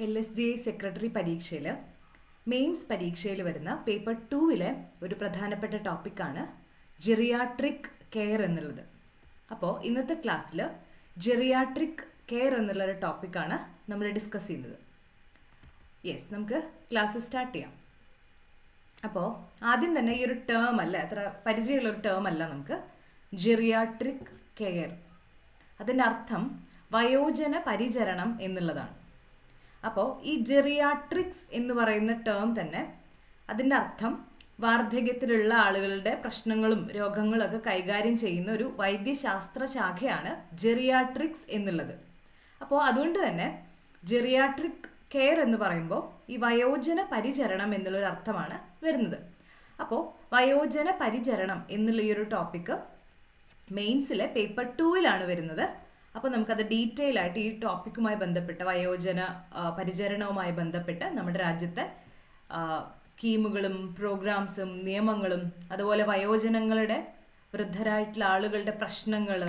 LSJ secretary പരീക്ഷയിൽ mains പരീക്ഷയിൽ വരുന്ന പേപ്പർ 2-ലെ ഒരു പ്രധാനപ്പെട്ട ടോപ്പിക്കാണ് ജെറിയാട്രിക് കെയർ എന്നുള്ളത്. അപ്പോൾ ഇന്നത്തെ ക്ലാസ്സിൽ ജെറിയാട്രിക് കെയർ എന്നുള്ളൊരു ടോപ്പിക്കാണ് നമ്മൾ ഡിസ്കസ് ചെയ്യുന്നത്. നമുക്ക് ക്ലാസ് സ്റ്റാർട്ട് ചെയ്യാം. അപ്പോൾ ആദ്യം തന്നെ ഈ ഒരു ടേം അല്ല, അത്ര പരിചയമുള്ളൊരു ടേം അല്ല നമുക്ക് ജെറിയാട്രിക് കെയർ. അതിൻ്റെ അർത്ഥം വയോജന പരിചരണം എന്നുള്ളതാണ്. അപ്പോൾ ഈ ജെറിയാട്രിക്സ് എന്ന് പറയുന്ന ടേം തന്നെ അതിൻ്റെ അർത്ഥം വാർദ്ധക്യത്തിലുള്ള ആളുകളുടെ പ്രശ്നങ്ങളും രോഗങ്ങളും ഒക്കെ കൈകാര്യം ചെയ്യുന്ന ഒരു വൈദ്യശാസ്ത്ര ശാഖയാണ് ജെറിയാട്രിക്സ് എന്നുള്ളത്. അപ്പോൾ അതുകൊണ്ട് തന്നെ ജെറിയാട്രിക് കെയർ എന്ന് പറയുമ്പോൾ ഈ വയോജന പരിചരണം എന്നുള്ളൊരു അർത്ഥമാണ് വരുന്നത്. അപ്പോൾ വയോജന പരിചരണം എന്നുള്ള ഈ ഒരു ടോപ്പിക്ക് മെയിൻസിലെ പേപ്പർ 2-ലാണ് വരുന്നത്. അപ്പോൾ നമുക്കത് ഡീറ്റെയിൽ ആയിട്ട് ഈ ടോപ്പിക്കുമായി ബന്ധപ്പെട്ട വയോജന പരിചരണവുമായി ബന്ധപ്പെട്ട് നമ്മുടെ രാജ്യത്തെ സ്കീമുകളും പ്രോഗ്രാംസും നിയമങ്ങളും അതുപോലെ വയോജനങ്ങളുടെ വൃദ്ധരായിട്ടുള്ള ആളുകളുടെ പ്രശ്നങ്ങൾ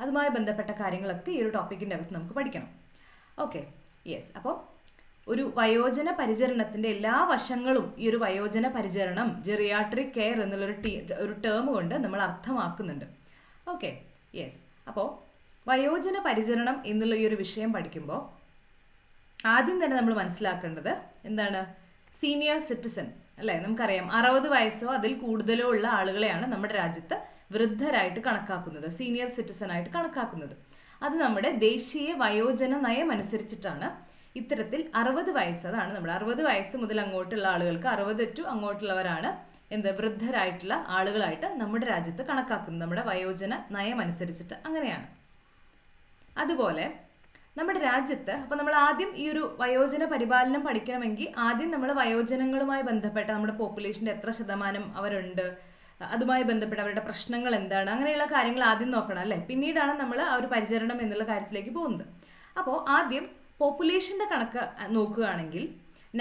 അതുമായി ബന്ധപ്പെട്ട കാര്യങ്ങളൊക്കെ ഈ ഒരു ടോപ്പിക്കിൻ്റെ അകത്ത് നമുക്ക് പഠിക്കണം. അപ്പോൾ ഒരു വയോജന പരിചരണത്തിൻ്റെ എല്ലാ വശങ്ങളും ഈ ഒരു വയോജന പരിചരണം ജെറിയാട്രിക് കെയർ എന്നുള്ളൊരു ടേം കൊണ്ട് നമ്മൾ അർത്ഥമാക്കുന്നുണ്ട്. അപ്പോൾ വയോജന പരിചരണം എന്നുള്ള ഈ ഒരു വിഷയം പഠിക്കുമ്പോൾ ആദ്യം തന്നെ നമ്മൾ മനസ്സിലാക്കേണ്ടത് എന്താണ്? സീനിയർ സിറ്റിസൺ അല്ലേ? നമുക്കറിയാം 60 വയസ്സോ അതിൽ കൂടുതലോ ഉള്ള ആളുകളെയാണ് നമ്മുടെ രാജ്യത്ത് വൃദ്ധരായിട്ട് കണക്കാക്കുന്നത്, സീനിയർ സിറ്റിസൺ ആയിട്ട് കണക്കാക്കുന്നത്. അത് നമ്മുടെ ദേശീയ വയോജന നയം അനുസരിച്ചിട്ടാണ് ഇത്തരത്തിൽ 60 വയസ്സ്, അതാണ് നമ്മുടെ 60 വയസ്സ് മുതൽ അങ്ങോട്ടുള്ള ആളുകൾക്ക് 60 ടു അങ്ങോട്ടുള്ളവരാണ് വൃദ്ധരായിട്ടുള്ള ആളുകളായിട്ട് നമ്മുടെ രാജ്യത്ത് കണക്കാക്കുന്നത്, നമ്മുടെ വയോജന നയം അനുസരിച്ചിട്ട് അങ്ങനെയാണ്. അതുപോലെ നമ്മുടെ രാജ്യത്ത് അപ്പോൾ നമ്മൾ ആദ്യം ഈ ഒരു വയോജന പരിപാലനം പഠിക്കണമെങ്കിൽ ആദ്യം നമ്മൾ വയോജനങ്ങളുമായി ബന്ധപ്പെട്ട നമ്മുടെ പോപ്പുലേഷൻ്റെ എത്ര ശതമാനം അവരുണ്ട്, അതുമായി ബന്ധപ്പെട്ട അവരുടെ പ്രശ്നങ്ങൾ എന്താണ്, അങ്ങനെയുള്ള കാര്യങ്ങൾ ആദ്യം നോക്കണം അല്ലേ? പിന്നീടാണ് നമ്മൾ ആ ഒരു പരിചരണം എന്നുള്ള കാര്യത്തിലേക്ക് പോകുന്നത്. അപ്പോൾ ആദ്യം പോപ്പുലേഷൻ്റെ കണക്ക് നോക്കുകയാണെങ്കിൽ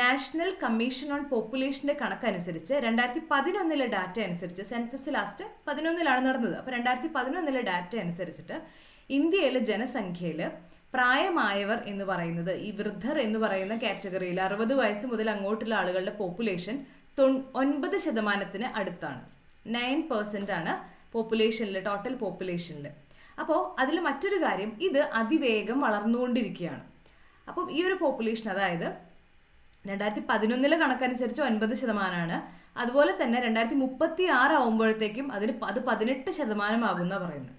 നാഷണൽ കമ്മീഷൻ ഓൺ പോപ്പുലേഷൻ്റെ കണക്കനുസരിച്ച് 2011 ഡാറ്റ അനുസരിച്ച്, സെൻസസ് ലാസ്റ്റ് 2011 നടന്നത്, അപ്പോൾ 2011 ഡാറ്റ അനുസരിച്ചിട്ട് ഇന്ത്യയിലെ ജനസംഖ്യയിൽ പ്രായമായവർ എന്ന് പറയുന്നത് ഈ വൃദ്ധർ എന്ന് പറയുന്ന കാറ്റഗറിയിൽ 60 വയസ്സ് മുതൽ അങ്ങോട്ടുള്ള ആളുകളുടെ പോപ്പുലേഷൻ 9% അടുത്താണ്. 9% ആണ് പോപ്പുലേഷനിൽ, ടോട്ടൽ പോപ്പുലേഷനിൽ. അപ്പോൾ അതിൽ മറ്റൊരു കാര്യം, ഇത് അതിവേഗം വളർന്നുകൊണ്ടിരിക്കുകയാണ്. അപ്പം ഈ ഒരു പോപ്പുലേഷൻ, അതായത് 2011 കണക്കനുസരിച്ച് 9%, അതുപോലെ തന്നെ 2036 ആകുമ്പോഴത്തേക്കും അത് 18% ആകുമെന്നാണ് പറയുന്നത്.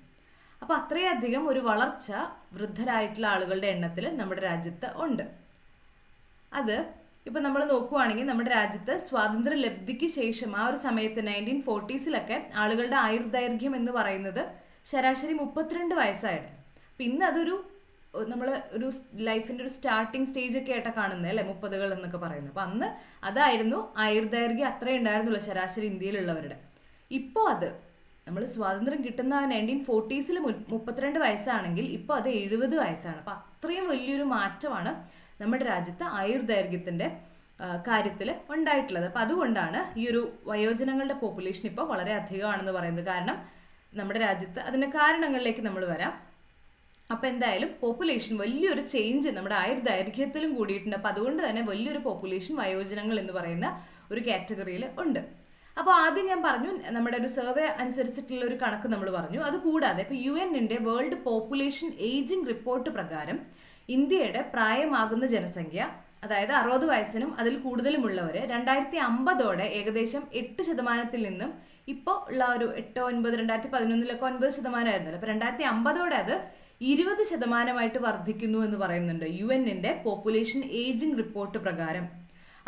അപ്പോൾ അത്രയധികം ഒരു വളർച്ച വൃദ്ധരായിട്ടുള്ള ആളുകളുടെ എണ്ണത്തിൽ നമ്മുടെ രാജ്യത്ത് ഉണ്ട്. അത് ഇപ്പം നമ്മൾ നോക്കുവാണെങ്കിൽ നമ്മുടെ രാജ്യത്ത് സ്വാതന്ത്ര്യ ലബ്ധിക്ക് ശേഷം ആ ഒരു സമയത്ത് 1940s ആളുകളുടെ ആയുർദൈർഘ്യം എന്ന് പറയുന്നത് ശരാശരി 32 വയസ്സായിരുന്നു. അപ്പം ഇന്ന് അതൊരു നമ്മൾ ഒരു ലൈഫിൻ്റെ ഒരു സ്റ്റാർട്ടിങ് സ്റ്റേജ് ഒക്കെ ആയിട്ടാണ് കാണുന്നത് അല്ലേ, 30s എന്നൊക്കെ പറയുന്നത്. അപ്പം അന്ന് അതായിരുന്നു ആയുർദൈർഘ്യം, അത്രേ ഉണ്ടായിരുന്നുള്ളൂ ശരാശരി ഇന്ത്യയിലുള്ളവരുടെ. ഇപ്പോൾ അത് നമ്മൾ സ്വാതന്ത്ര്യം കിട്ടുന്ന 1940s 32 വയസ്സാണെങ്കിൽ ഇപ്പോൾ അത് 70 വയസ്സാണ്. അപ്പം അത്രയും വലിയൊരു മാറ്റമാണ് നമ്മുടെ രാജ്യത്ത് ആയുർദൈർഘ്യത്തിൻ്റെ കാര്യത്തിൽ ഉണ്ടായിട്ടുള്ളത്. അപ്പം അതുകൊണ്ടാണ് ഈ ഒരു വയോജനങ്ങളുടെ പോപ്പുലേഷൻ ഇപ്പോൾ വളരെ അധികമാണെന്ന് പറയുന്നത്. കാരണം നമ്മുടെ രാജ്യത്ത് അതിൻ്റെ കാരണങ്ങളിലേക്ക് നമ്മൾ വരാം. അപ്പോൾ എന്തായാലും പോപ്പുലേഷൻ വലിയൊരു ചേഞ്ച് നമ്മുടെ ആയുർദൈർഘ്യത്തിലും കൂടിയിട്ടുണ്ട്. അപ്പോൾ അതുകൊണ്ട് തന്നെ വലിയൊരു പോപ്പുലേഷൻ വയോജനങ്ങൾ എന്ന് പറയുന്ന ഒരു കാറ്റഗറിയിൽ ഉണ്ട്. അപ്പോൾ ആദ്യം ഞാൻ പറഞ്ഞു നമ്മുടെ ഒരു സർവേ അനുസരിച്ചിട്ടുള്ള ഒരു കണക്ക് നമ്മൾ പറഞ്ഞു. അതുകൂടാതെ ഇപ്പോൾ UN-ന്റെ വേൾഡ് പോപ്പുലേഷൻ ഏജിംഗ് റിപ്പോർട്ട് പ്രകാരം ഇന്ത്യയുടെ പ്രായമാകുന്ന ജനസംഖ്യ, അതായത് 60 വയസ്സിനും അതിൽ കൂടുതലുമുള്ളവർ 2050 ഏകദേശം 8% നിന്നും ഇപ്പോൾ ഉള്ള ഒരു 8-9, 2011 9% ആയിരുന്നല്ലോ. അപ്പോൾ 2050 അത് 20% വർദ്ധിക്കുന്നു എന്ന് പറയുന്നുണ്ട് UN-ന്റെ പോപ്പുലേഷൻ ഏജിംഗ് റിപ്പോർട്ട് പ്രകാരം.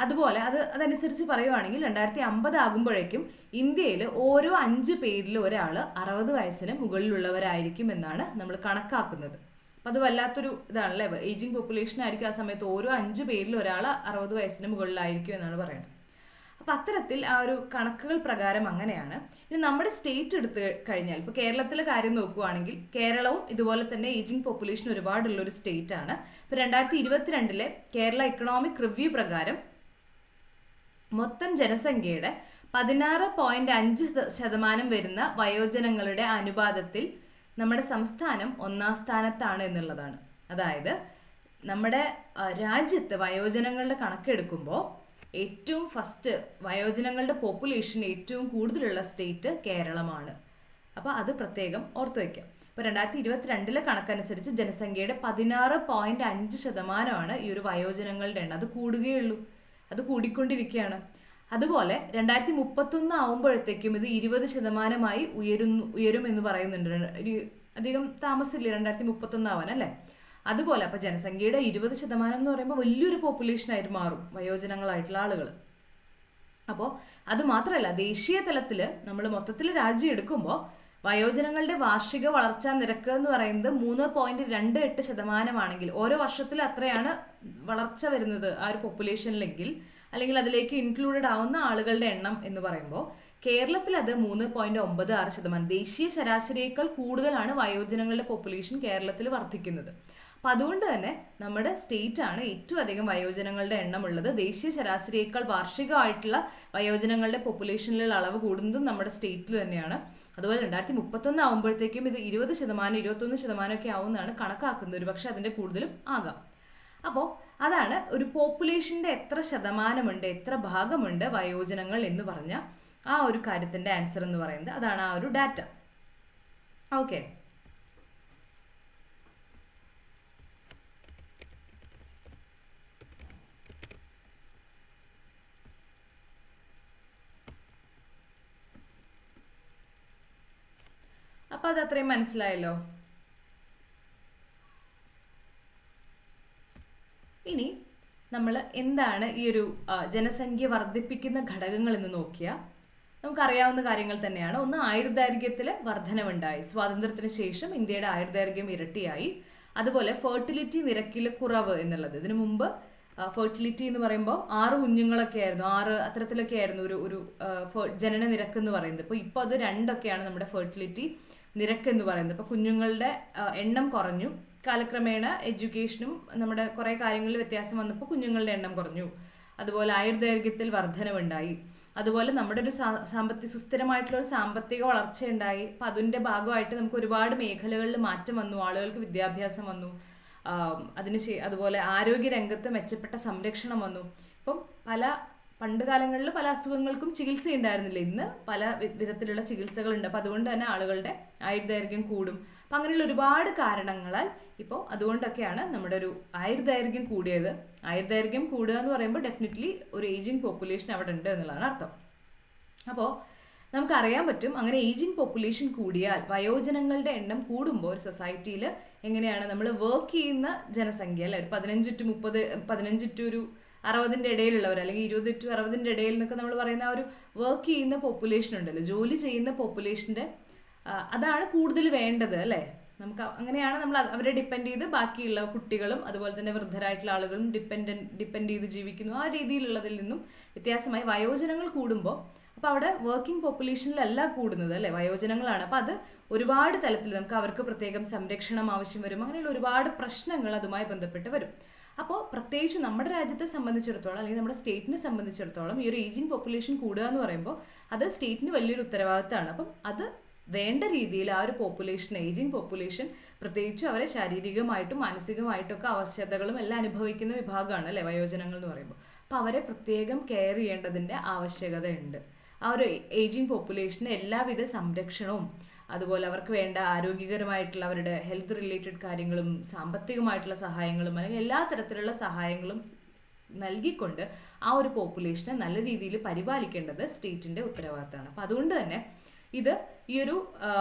അതുപോലെ അതനുസരിച്ച് പറയുവാണെങ്കിൽ 2050 ആകുമ്പോഴേക്കും ഇന്ത്യയിൽ ഓരോ 5 പേരിൽ ഒരാൾ 60 വയസ്സിന് മുകളിലുള്ളവരായിരിക്കും എന്നാണ് നമ്മൾ കണക്കാക്കുന്നത്. അപ്പം അത് വല്ലാത്തൊരു ഇതാണല്ലേ, ഏജിങ് പോപ്പുലേഷൻ ആയിരിക്കും ആ സമയത്ത് ഓരോ 5 പേരിൽ ഒരാൾ 60 വയസ്സിന് മുകളിലായിരിക്കും എന്നാണ് പറയുന്നത്. അപ്പം അത്തരത്തിൽ ആ ഒരു കണക്കുകൾ പ്രകാരം അങ്ങനെയാണ്. ഇനി നമ്മുടെ സ്റ്റേറ്റ് എടുത്തു കഴിഞ്ഞാൽ ഇപ്പോൾ കേരളത്തിലെ കാര്യം നോക്കുകയാണെങ്കിൽ കേരളവും ഇതുപോലെ തന്നെ ഏജിങ് പോപ്പുലേഷൻ ഒരുപാടുള്ളൊരു സ്റ്റേറ്റ് ആണ്. ഇപ്പോൾ 2022 കേരള ഇക്കണോമിക് റിവ്യൂ പ്രകാരം മൊത്തം ജനസംഖ്യയുടെ 16.5% വരുന്ന വയോജനങ്ങളുടെ അനുപാതത്തിൽ നമ്മുടെ സംസ്ഥാനം 1ാം സ്ഥാനത്താണ് എന്നുള്ളതാണ്. അതായത് നമ്മുടെ രാജ്യത്ത് വയോജനങ്ങളുടെ കണക്കെടുക്കുമ്പോൾ ഏറ്റവും ഫസ്റ്റ് വയോജനങ്ങളുടെ പോപ്പുലേഷൻ ഏറ്റവും കൂടുതലുള്ള സ്റ്റേറ്റ് കേരളമാണ്. അപ്പോൾ അത് പ്രത്യേകം ഓർത്തു വയ്ക്കാം. ഇപ്പോൾ 2022 കണക്കനുസരിച്ച് ജനസംഖ്യയുടെ 16.5% ഈ ഒരു വയോജനങ്ങളുടെ എണ്ണം. അത് കൂടുകയുള്ളൂ, അത് കൂടിക്കൊണ്ടിരിക്കുകയാണ്. അതുപോലെ 2031 ആവുമ്പോഴത്തേക്കും ഇത് 20% ഉയരും എന്ന് പറയുന്നുണ്ട്. അധികം താമസമില്ല 2031 ആവാൻ അല്ലേ. അതുപോലെ അപ്പോൾ ജനസംഖ്യയുടെ 20% എന്ന് പറയുമ്പോൾ വലിയൊരു പോപ്പുലേഷനായിട്ട് മാറും വയോജനങ്ങളായിട്ടുള്ള ആളുകൾ. അപ്പോൾ അത് മാത്രമല്ല, ദേശീയ തലത്തിൽ നമ്മൾ മൊത്തത്തിൽ രാജ്യം എടുക്കുമ്പോൾ വയോജനങ്ങളുടെ വാർഷിക വളർച്ചാ നിരക്ക് എന്ന് പറയുന്നത് 3.28% ആണെങ്കിൽ ഓരോ വർഷത്തിൽ അത്രയാണ് വളർച്ച വരുന്നത് ആ ഒരു പോപ്പുലേഷനിലെങ്കിൽ, അല്ലെങ്കിൽ അതിലേക്ക് ഇൻക്ലൂഡഡ് ആവുന്ന ആളുകളുടെ എണ്ണം എന്ന് പറയുമ്പോൾ കേരളത്തിൽ അത് 3.96%. ദേശീയ ശരാശരിയേക്കാൾ കൂടുതലാണ് വയോജനങ്ങളുടെ പോപ്പുലേഷൻ കേരളത്തിൽ വർദ്ധിക്കുന്നത്. അപ്പം അതുകൊണ്ട് തന്നെ നമ്മുടെ സ്റ്റേറ്റ് ആണ് ഏറ്റവും അധികം വയോജനങ്ങളുടെ എണ്ണം ഉള്ളത്. ദേശീയ ശരാശരിയേക്കാൾ വാർഷികമായിട്ടുള്ള വയോജനങ്ങളുടെ പോപ്പുലേഷനിലുള്ള അളവ് കൂടുന്നതും നമ്മുടെ സ്റ്റേറ്റിൽ തന്നെയാണ്. അതുപോലെ 2031 ആകുമ്പോഴത്തേക്കും ഇത് 20%, 21% ഒക്കെ ആവുമെന്നാണ് കണക്കാക്കുന്നത്. ഒരു പക്ഷെ അതിൻ്റെ കൂടുതലും ആകാം. അപ്പോൾ അതാണ് ഒരു പോപ്പുലേഷൻ്റെ എത്ര ശതമാനമുണ്ട്, എത്ര ഭാഗമുണ്ട് വയോജനങ്ങൾ എന്ന് പറഞ്ഞ ആ ഒരു കാര്യത്തിൻ്റെ ആൻസർ എന്ന് പറയുന്നത്. അതാണ് ആ ഒരു ഡാറ്റ. ഓക്കെ, അപ്പോൾ അത് അത്രയും മനസ്സിലായല്ലോ. ഇനി നമ്മൾ എന്താണ് ഈ ഒരു ജനസംഖ്യ വർദ്ധിപ്പിക്കുന്ന ഘടകങ്ങൾ എന്ന് നോക്കിയാൽ നമുക്കറിയാവുന്ന കാര്യങ്ങൾ തന്നെയാണ്. ഒന്ന്, ആയുർദൈർഘ്യത്തിൽ വർധനവുണ്ടായി. സ്വാതന്ത്ര്യത്തിന് ശേഷം ഇന്ത്യയുടെ ആയുർദൈർഘ്യം ഇരട്ടിയായി. അതുപോലെ ഫെർട്ടിലിറ്റി നിരക്കിൽ കുറവ് എന്നുള്ളത്. ഇതിനു മുമ്പ് ഫെർട്ടിലിറ്റി എന്ന് പറയുമ്പോൾ 6 കുഞ്ഞുങ്ങളൊക്കെ ആയിരുന്നു, 6 അത്തരത്തിലൊക്കെ ആയിരുന്നു ഒരു ജനന നിരക്ക് എന്ന് പറയുന്നത്. ഇപ്പോൾ അത് 2 നമ്മുടെ ഫെർട്ടിലിറ്റി നിരക്ക് എന്ന് പറയുന്നത്. ഇപ്പോൾ കുഞ്ഞുങ്ങളുടെ എണ്ണം കുറഞ്ഞു. കാലക്രമേണ എഡ്യൂക്കേഷനും നമ്മുടെ കുറേ കാര്യങ്ങളിൽ വ്യത്യാസം വന്നപ്പോൾ കുഞ്ഞുങ്ങളുടെ എണ്ണം കുറഞ്ഞു. അതുപോലെ ആയുർദൈർഘ്യത്തിൽ വർധനവുണ്ടായി. അതുപോലെ നമ്മുടെ ഒരു സുസ്ഥിരമായിട്ടുള്ള ഒരു സാമ്പത്തിക വളർച്ചയുണ്ടായി. അപ്പം അതിൻ്റെ ഭാഗമായിട്ട് നമുക്ക് ഒരുപാട് മേഖലകളിൽ മാറ്റം വന്നു. ആളുകൾക്ക് വിദ്യാഭ്യാസം വന്നു. അതുപോലെ ആരോഗ്യരംഗത്ത് മെച്ചപ്പെട്ട സംരക്ഷണം വന്നു. ഇപ്പം പണ്ട് കാലങ്ങളിൽ പല അസുഖങ്ങൾക്കും ചികിത്സ ഉണ്ടായിരുന്നില്ല. ഇന്ന് പല വിധത്തിലുള്ള ചികിത്സകളുണ്ട്. അപ്പം അതുകൊണ്ട് തന്നെ ആളുകളുടെ ആയുർദൈർഘ്യം കൂടും. അപ്പം അങ്ങനെയുള്ള ഒരുപാട് കാരണങ്ങളാൽ ഇപ്പോൾ അതുകൊണ്ടൊക്കെയാണ് നമ്മുടെ ഒരു ആയുർദൈർഘ്യം കൂടിയത്. ആയുർദൈർഘ്യം കൂടുക എന്ന് പറയുമ്പോൾ ഡെഫിനറ്റ്ലി ഒരു ഏജിങ് പോപ്പുലേഷൻ അവിടെ ഉണ്ട് എന്നുള്ളതാണ് അർത്ഥം. അപ്പോൾ നമുക്കറിയാൻ പറ്റും, അങ്ങനെ ഏജിങ് പോപ്പുലേഷൻ കൂടിയാൽ, വയോജനങ്ങളുടെ എണ്ണം കൂടുമ്പോൾ ഒരു സൊസൈറ്റിയിൽ എങ്ങനെയാണ് നമ്മൾ വർക്ക് ചെയ്യുന്ന ജനസംഖ്യ അല്ലെ, 15 to 30, 15 to 60 ഇടയിലുള്ളവർ, അല്ലെങ്കിൽ 20 to 60 ഇടയിൽ എന്നൊക്കെ നമ്മൾ പറയുന്ന ആ ഒരു വർക്ക് ചെയ്യുന്ന പോപ്പുലേഷൻ ഉണ്ടല്ലോ, ജോലി ചെയ്യുന്ന പോപ്പുലേഷൻ്റെ അതാണ് കൂടുതൽ വേണ്ടത് അല്ലേ. നമുക്ക് അങ്ങനെയാണ് നമ്മൾ അവരെ ഡിപ്പെൻഡ് ചെയ്ത് ബാക്കിയുള്ള കുട്ടികളും അതുപോലെ തന്നെ വൃദ്ധരായിട്ടുള്ള ആളുകളും ഡിപ്പെൻഡ് ചെയ്ത് ജീവിക്കുന്നു. ആ രീതിയിലുള്ളതിൽ നിന്നും വ്യത്യാസമായി വയോജനങ്ങൾ കൂടുമ്പോൾ അപ്പോൾ അവിടെ വർക്കിംഗ് പോപ്പുലേഷനിലല്ല കൂടുന്നത് അല്ലേ, വയോജനങ്ങളാണ്. അപ്പോൾ അത് ഒരുപാട് തലത്തിൽ നമുക്ക് അവർക്ക് പ്രത്യേകം സംരക്ഷണം ആവശ്യം വരും. അങ്ങനെയുള്ള ഒരുപാട് പ്രശ്നങ്ങൾ അതുമായി ബന്ധപ്പെട്ട് വരും. അപ്പോൾ പ്രത്യേകിച്ച് നമ്മുടെ രാജ്യത്തെ സംബന്ധിച്ചിടത്തോളം അല്ലെങ്കിൽ നമ്മുടെ സ്റ്റേറ്റിനെ സംബന്ധിച്ചിടത്തോളം ഈ ഒരു ഏജിങ് പോപ്പുലേഷൻ കൂടുക എന്ന് പറയുമ്പോൾ അത് സ്റ്റേറ്റിന് വലിയൊരു ഉത്തരവാദിത്തമാണ്. അപ്പം അത് വേണ്ട രീതിയിൽ ആ ഒരു പോപ്പുലേഷൻ, ഏജിങ് പോപ്പുലേഷൻ, പ്രത്യേകിച്ചും അവരെ ശാരീരികമായിട്ടും മാനസികമായിട്ടും ഒക്കെ ആവശ്യകതകളും എല്ലാം അനുഭവിക്കുന്ന വിഭാഗമാണ് അല്ലേ വയോജനങ്ങൾ എന്ന് പറയുമ്പോൾ. അപ്പോൾ അവരെ പ്രത്യേകം കെയർ ചെയ്യേണ്ടതിൻ്റെ ആവശ്യകതയുണ്ട്. ആ ഒരു ഏജിങ് പോപ്പുലേഷന് എല്ലാവിധ സംരക്ഷണവും അതുപോലെ അവർക്ക് വേണ്ട ആരോഗ്യകരമായിട്ടുള്ള അവരുടെ ഹെൽത്ത് റിലേറ്റഡ് കാര്യങ്ങളും സാമ്പത്തികമായിട്ടുള്ള സഹായങ്ങളും അല്ലെങ്കിൽ എല്ലാ തരത്തിലുള്ള സഹായങ്ങളും നൽകിക്കൊണ്ട് ആ ഒരു പോപ്പുലേഷനെ നല്ല രീതിയിൽ പരിപാലിക്കേണ്ടത് സ്റ്റേറ്റിൻ്റെ ഉത്തരവാദിത്തമാണ്. അപ്പം അതുകൊണ്ട് തന്നെ ഇത് ഈ ഒരു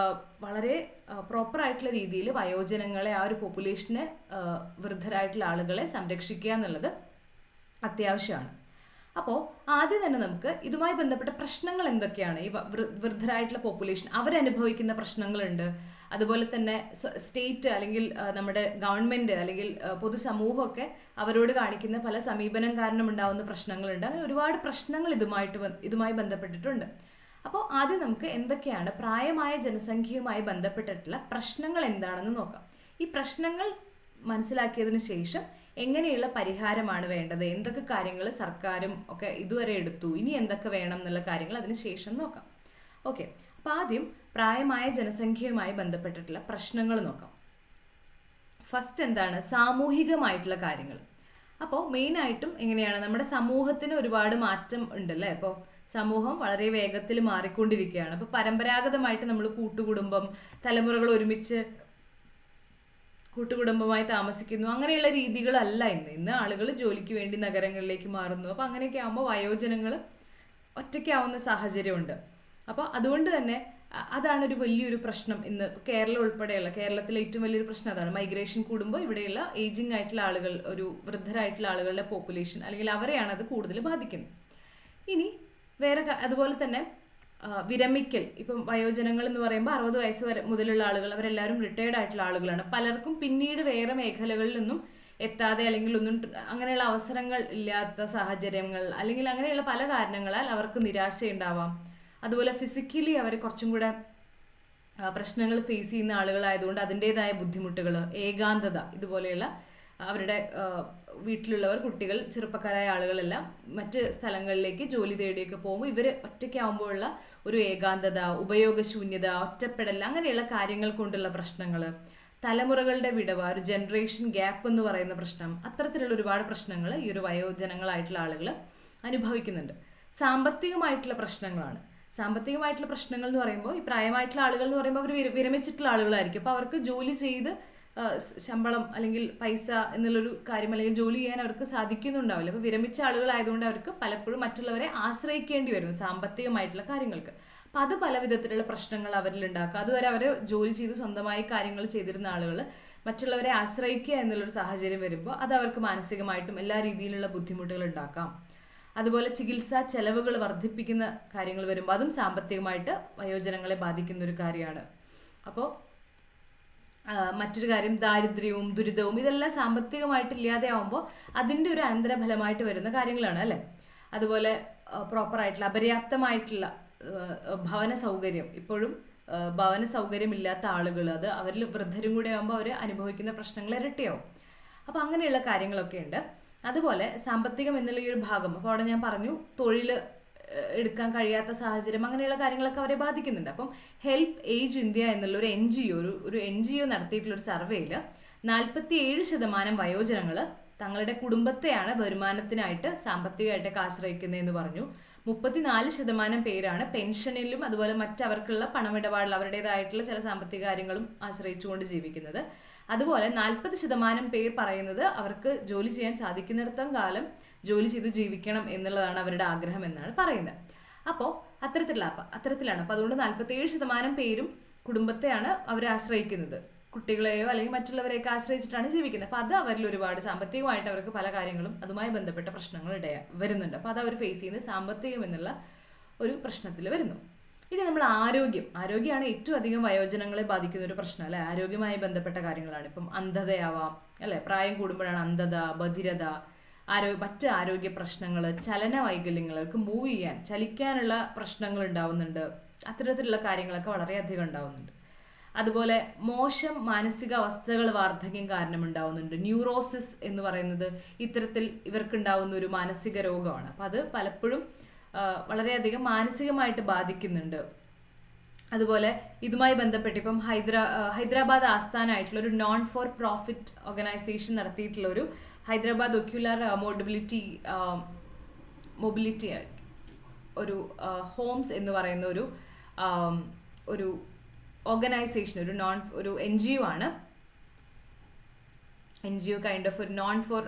വളരെ പ്രോപ്പറായിട്ടുള്ള രീതിയിൽ വയോജനങ്ങളെ, ആ ഒരു പോപ്പുലേഷനെ, വൃദ്ധരായിട്ടുള്ള ആളുകളെ സംരക്ഷിക്കുക എന്നുള്ളത് അത്യാവശ്യമാണ്. അപ്പോൾ ആദ്യം തന്നെ നമുക്ക് ഇതുമായി ബന്ധപ്പെട്ട പ്രശ്നങ്ങൾ എന്തൊക്കെയാണ്, ഈ വൃദ്ധരായിട്ടുള്ള പോപ്പുലേഷൻ അവരനുഭവിക്കുന്ന പ്രശ്നങ്ങളുണ്ട്. അതുപോലെ തന്നെ സ്റ്റേറ്റ് അല്ലെങ്കിൽ നമ്മുടെ ഗവൺമെൻറ് അല്ലെങ്കിൽ പൊതുസമൂഹമൊക്കെ അവരോട് കാണിക്കുന്ന പല സമീപനം കാരണം ഉണ്ടാകുന്ന പ്രശ്നങ്ങളുണ്ട്. അങ്ങനെ ഒരുപാട് പ്രശ്നങ്ങൾ ഇതുമായി ബന്ധപ്പെട്ടിട്ടുണ്ട്. അപ്പോൾ ആദ്യം നമുക്ക് എന്തൊക്കെയാണ് പ്രായമായ ജനസംഖ്യയുമായി ബന്ധപ്പെട്ടിട്ടുള്ള പ്രശ്നങ്ങൾ എന്താണെന്ന് നോക്കാം. ഈ പ്രശ്നങ്ങൾ മനസ്സിലാക്കിയതിന് ശേഷം എങ്ങനെയുള്ള പരിഹാരമാണ് വേണ്ടത്, എന്തൊക്കെ കാര്യങ്ങൾ സർക്കാരും ഒക്കെ ഇതുവരെ എടുത്തു, ഇനി എന്തൊക്കെ വേണം എന്നുള്ള കാര്യങ്ങൾ അതിന് ശേഷം നോക്കാം. ഓക്കെ, അപ്പോൾ ആദ്യം പ്രായമായ ജനസംഖ്യയുമായി ബന്ധപ്പെട്ടിട്ടുള്ള പ്രശ്നങ്ങൾ നോക്കാം. ഫസ്റ്റ് എന്താണ് സാമൂഹികമായിട്ടുള്ള കാര്യങ്ങൾ. അപ്പോൾ മെയിനായിട്ടും എങ്ങനെയാണ് നമ്മുടെ സമൂഹത്തിന് ഒരുപാട് മാറ്റം ഉണ്ടല്ലേ. അപ്പോൾ സമൂഹം വളരെ വേഗത്തിൽ മാറിക്കൊണ്ടിരിക്കുകയാണ്. അപ്പോൾ പരമ്പരാഗതമായിട്ട് നമ്മൾ കൂട്ടുകുടുംബം, തലമുറകൾ ഒരുമിച്ച് കൂട്ടുകുടുംബമായി താമസിക്കുന്നു, അങ്ങനെയുള്ള രീതികളല്ല ഇന്ന് ആളുകൾ ജോലിക്ക് വേണ്ടി നഗരങ്ങളിലേക്ക് മാറുന്നു. അപ്പോൾ അങ്ങനെയൊക്കെ ആകുമ്പോൾ വയോജനങ്ങൾ ഒറ്റയ്ക്കാവുന്ന സാഹചര്യമുണ്ട്. അപ്പോൾ അതുകൊണ്ട് തന്നെ അതാണ് ഒരു വലിയൊരു പ്രശ്നം ഇന്ന് കേരളം ഉൾപ്പെടെയുള്ള കേരളത്തിലെ ഏറ്റവും വലിയൊരു പ്രശ്നം അതാണ്. മൈഗ്രേഷൻ കൂടുമ്പോൾ ഇവിടെയുള്ള ഏജിങ് ആയിട്ടുള്ള ആളുകൾ, ഒരു വൃദ്ധരായിട്ടുള്ള ആളുകളുടെ പോപ്പുലേഷൻ അല്ലെങ്കിൽ അവരെയാണ് അത് കൂടുതൽ ബാധിക്കുന്നത്. ഇനി വേറെ അതുപോലെ തന്നെ വിരമിക്കൽ. ഇപ്പം വയോജനങ്ങൾ എന്ന് പറയുമ്പോൾ 60 വയസ്സ് വരെ മുതലുള്ള ആളുകൾ, അവരെല്ലാവരും റിട്ടയർഡ് ആയിട്ടുള്ള ആളുകളാണ്. പലർക്കും പിന്നീട് വേറെ മേഖലകളിൽ നിന്നും എത്താതെ അല്ലെങ്കിൽ ഒന്നും അങ്ങനെയുള്ള അവസരങ്ങൾ ഇല്ലാത്ത സാഹചര്യങ്ങൾ അല്ലെങ്കിൽ അങ്ങനെയുള്ള പല കാരണങ്ങളാൽ അവർക്ക് നിരാശയുണ്ടാവാം. അതുപോലെ ഫിസിക്കലി അവർ കുറച്ചും കൂടെ പ്രശ്നങ്ങൾ ഫേസ് ചെയ്യുന്ന ആളുകളായതുകൊണ്ട് അതിൻ്റെതായ ബുദ്ധിമുട്ടുകൾ, ഏകാന്തത, ഇതുപോലെയുള്ള അവരുടെ വീട്ടിലുള്ളവർ, കുട്ടികൾ, ചെറുപ്പക്കാരായ ആളുകളെല്ലാം മറ്റ് സ്ഥലങ്ങളിലേക്ക് ജോലി തേടിയൊക്കെ പോകുമ്പോൾ ഇവർ ഒറ്റയ്ക്കാവുമ്പോഴുള്ള ഒരു ഏകാന്തത, ഉപയോഗശൂന്യത, ഒറ്റപ്പെടൽ, അങ്ങനെയുള്ള കാര്യങ്ങൾ കൊണ്ടുള്ള പ്രശ്നങ്ങൾ, തലമുറകളുടെ വിടവ്, ഒരു ജനറേഷൻ ഗ്യാപ്പ് എന്ന് പറയുന്ന പ്രശ്നം, അത്തരത്തിലുള്ള ഒരുപാട് പ്രശ്നങ്ങൾ ഈ ഒരു വയോജനങ്ങളായിട്ടുള്ള ആളുകൾ അനുഭവിക്കുന്നുണ്ട്. സാമ്പത്തികമായിട്ടുള്ള പ്രശ്നങ്ങളാണ്. സാമ്പത്തികമായിട്ടുള്ള പ്രശ്നങ്ങൾ എന്ന് പറയുമ്പോൾ ഈ പ്രായമായിട്ടുള്ള ആളുകൾ എന്ന് പറയുമ്പോൾ അവർ വിരമിച്ചിട്ടുള്ള ആളുകളായിരിക്കും. അപ്പോൾ അവർക്ക് ജോലി ചെയ്ത് ശമ്പളം അല്ലെങ്കിൽ പൈസ എന്നുള്ളൊരു കാര്യം അല്ലെങ്കിൽ ജോലി ചെയ്യാൻ അവർക്ക് സാധിക്കുന്നുണ്ടാവില്ല. അപ്പോൾ വിരമിച്ച ആളുകളായതുകൊണ്ട് അവർക്ക് പലപ്പോഴും മറ്റുള്ളവരെ ആശ്രയിക്കേണ്ടി വരും സാമ്പത്തികമായിട്ടുള്ള കാര്യങ്ങൾക്ക്. അപ്പം അത് പല വിധത്തിലുള്ള പ്രശ്നങ്ങൾ അവരിൽ ഉണ്ടാക്കുക. അതുവരെ അവർ ജോലി ചെയ്ത് സ്വന്തമായി കാര്യങ്ങൾ ചെയ്തിരുന്ന ആളുകൾ മറ്റുള്ളവരെ ആശ്രയിക്കുക എന്നുള്ളൊരു സാഹചര്യം വരുമ്പോൾ അത് അവർക്ക് മാനസികമായിട്ടും എല്ലാ രീതിയിലുള്ള ബുദ്ധിമുട്ടുകൾ ഉണ്ടാക്കാം. അതുപോലെ ചികിത്സാ ചെലവുകൾ വർദ്ധിപ്പിക്കുന്ന കാര്യങ്ങൾ വരുമ്പോൾ അതും സാമ്പത്തികമായിട്ട് വയോജനങ്ങളെ ബാധിക്കുന്ന ഒരു കാര്യമാണ്. അപ്പോൾ മറ്റൊരു കാര്യം ദാരിദ്ര്യവും ദുരിതവും ഇതെല്ലാം സാമ്പത്തികമായിട്ട് ഇല്ലാതെ ആവുമ്പോൾ അതിൻ്റെ ഒരു അനന്തരഫലമായിട്ട് വരുന്ന കാര്യങ്ങളാണ് അല്ലേ. അതുപോലെ പ്രോപ്പറായിട്ടുള്ള അപര്യാപ്തമായിട്ടുള്ള ഭവന സൗകര്യം, ഇപ്പോഴും ഭവന സൗകര്യം ഇല്ലാത്ത ആളുകൾ, അത് അവരിൽ വൃദ്ധരും കൂടെ ആകുമ്പോൾ അവർ അനുഭവിക്കുന്ന പ്രശ്നങ്ങൾ ഇരട്ടിയാവും. അപ്പോൾ അങ്ങനെയുള്ള കാര്യങ്ങളൊക്കെ ഉണ്ട്. അതുപോലെ സാമ്പത്തികം എന്നുള്ള ഈ ഒരു ഭാഗം, അപ്പോൾ അവിടെ ഞാൻ പറഞ്ഞു തൊഴിൽ എടുക്കാൻ കഴിയാത്ത സാഹചര്യം, അങ്ങനെയുള്ള കാര്യങ്ങളൊക്കെ അവരെ ബാധിക്കുന്നുണ്ട്. അപ്പം ഹെൽപ്പ് ഏജ് ഇന്ത്യ എന്നുള്ള ഒരു NGO നടത്തിയിട്ടുള്ള ഒരു സർവേയിൽ 47% വയോജനങ്ങൾ തങ്ങളുടെ കുടുംബത്തെയാണ് വരുമാനത്തിനായിട്ട് സാമ്പത്തികമായിട്ടൊക്കെ ആശ്രയിക്കുന്നതെന്ന് പറഞ്ഞു. 34% പേരാണ് പെൻഷനിലും അതുപോലെ മറ്റവർക്കുള്ള പണമിടപാടിൽ അവരുടേതായിട്ടുള്ള ചില സാമ്പത്തിക കാര്യങ്ങളും ആശ്രയിച്ചുകൊണ്ട് ജീവിക്കുന്നത്. അതുപോലെ 40% പേർ പറയുന്നത് അവർക്ക് ജോലി ചെയ്യാൻ സാധിക്കുന്നിടത്തോളം കാലം ജോലി ചെയ്ത് ജീവിക്കണം എന്നുള്ളതാണ് അവരുടെ ആഗ്രഹം എന്നാണ് പറയുന്നത്. അപ്പോൾ അത്തരത്തിലാണ്. അപ്പോൾ അതുകൊണ്ട് 47% പേരും കുടുംബത്തെയാണ് അവർ ആശ്രയിക്കുന്നത്. കുട്ടികളെയോ അല്ലെങ്കിൽ മറ്റുള്ളവരെയൊക്കെ ആശ്രയിച്ചിട്ടാണ് ജീവിക്കുന്നത്. അപ്പോൾ അത് അവരിൽ ഒരുപാട് സാമ്പത്തികമായിട്ട് അവർക്ക് പല കാര്യങ്ങളും അതുമായി ബന്ധപ്പെട്ട പ്രശ്നങ്ങൾ വരുന്നുണ്ട്. അപ്പോൾ അത് അവർ ഫേസ് ചെയ്യുന്നത് സാമ്പത്തികം എന്നുള്ള ഒരു പ്രശ്നത്തിൽ വരുന്നു. ഇനി നമ്മൾ ആരോഗ്യമാണ് ഏറ്റവും അധികം വയോജനങ്ങളെ ബാധിക്കുന്ന ഒരു പ്രശ്നം അല്ലെ. ആരോഗ്യവുമായി ബന്ധപ്പെട്ട കാര്യങ്ങളാണ്. ഇപ്പം അന്ധതയാവാം അല്ലെ, പ്രായം കൂടുമ്പോഴാണ് അന്ധത, ബധിരത, മറ്റ് ആരോഗ്യ പ്രശ്നങ്ങൾ, ചലന വൈകല്യങ്ങൾ, അവർക്ക് മൂവ് ചെയ്യാൻ ചലിക്കാനുള്ള പ്രശ്നങ്ങൾ ഉണ്ടാവുന്നുണ്ട്. അത്തരത്തിലുള്ള കാര്യങ്ങളൊക്കെ വളരെയധികം ഉണ്ടാവുന്നുണ്ട്. അതുപോലെ മോശം മാനസികാവസ്ഥകൾ വാർദ്ധക്യം കാരണം ഉണ്ടാവുന്നുണ്ട്. ന്യൂറോസിസ് എന്ന് പറയുന്നത് ഇത്തരത്തിൽ ഇവർക്കുണ്ടാവുന്ന ഒരു മാനസിക രോഗമാണ്. അപ്പം അത് പലപ്പോഴും വളരെയധികം മാനസികമായിട്ട് ബാധിക്കുന്നുണ്ട്. അതുപോലെ ഇതുമായി ബന്ധപ്പെട്ട് ഇപ്പം ഹൈദരാബാദ് ആസ്ഥാനമായിട്ടുള്ള ഒരു നോൺ ഫോർ പ്രോഫിറ്റ് ഓർഗനൈസേഷൻ നടത്തിയിട്ടുള്ള ഒരു ഹൈദരാബാദ് ഒക്യുലർ മൊബിലിറ്റി ഒരു ഹോംസ് എന്ന് പറയുന്ന ഒരു ഓർഗനൈസേഷൻ, ഒരു NGO ആണ്. NGO കൈൻഡ് ഓഫ് ഒരു നോൺ ഫോർ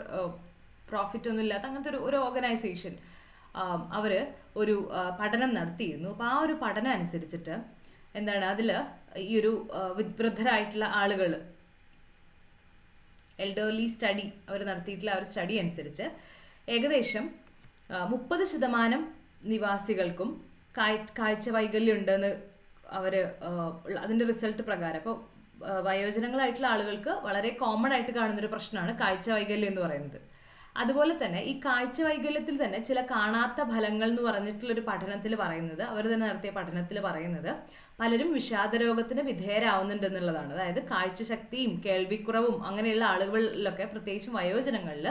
പ്രോഫിറ്റ് ഒന്നും ഇല്ലാത്ത അങ്ങനത്തെ ഒരു ഓർഗനൈസേഷൻ അവർ ഒരു പഠനം നടത്തിയിരുന്നു. അപ്പോൾ ആ ഒരു പഠനം അനുസരിച്ചിട്ട് എന്താണ്, അതിൽ ഈ ഒരു വൃദ്ധരായിട്ടുള്ള ആളുകൾ എൽഡർലി സ്റ്റഡി അവർ നടത്തിയിട്ടുള്ള ആ ഒരു സ്റ്റഡി അനുസരിച്ച് ഏകദേശം 30% നിവാസികൾക്കും കാഴ്ച വൈകല്യം ഉണ്ടെന്ന് അവർ അതിൻ്റെ റിസൾട്ട് പ്രകാരം. അപ്പോൾ വയോജനങ്ങളായിട്ടുള്ള ആളുകൾക്ക് വളരെ കോമൺ ആയിട്ട് കാണുന്നൊരു പ്രശ്നമാണ് കാഴ്ച വൈകല്യം എന്ന് പറയുന്നത്. അതുപോലെ തന്നെ ഈ കാഴ്ച വൈകല്യത്തിൽ തന്നെ ചില കാണാത്ത ഫലങ്ങൾ എന്ന് പറഞ്ഞിട്ടുള്ളൊരു പഠനത്തിൽ പറയുന്നത്, അവർ തന്നെ നടത്തിയ പഠനത്തിൽ പറയുന്നത് പലരും വിഷാദരോഗത്തിന് വിധേയരാവുന്നുണ്ടെന്നുള്ളതാണ്. അതായത് കാഴ്ചശക്തിയും കേൾവിക്കുറവും അങ്ങനെയുള്ള ആളുകളിലൊക്കെ, പ്രത്യേകിച്ചും വയോജനങ്ങളിൽ,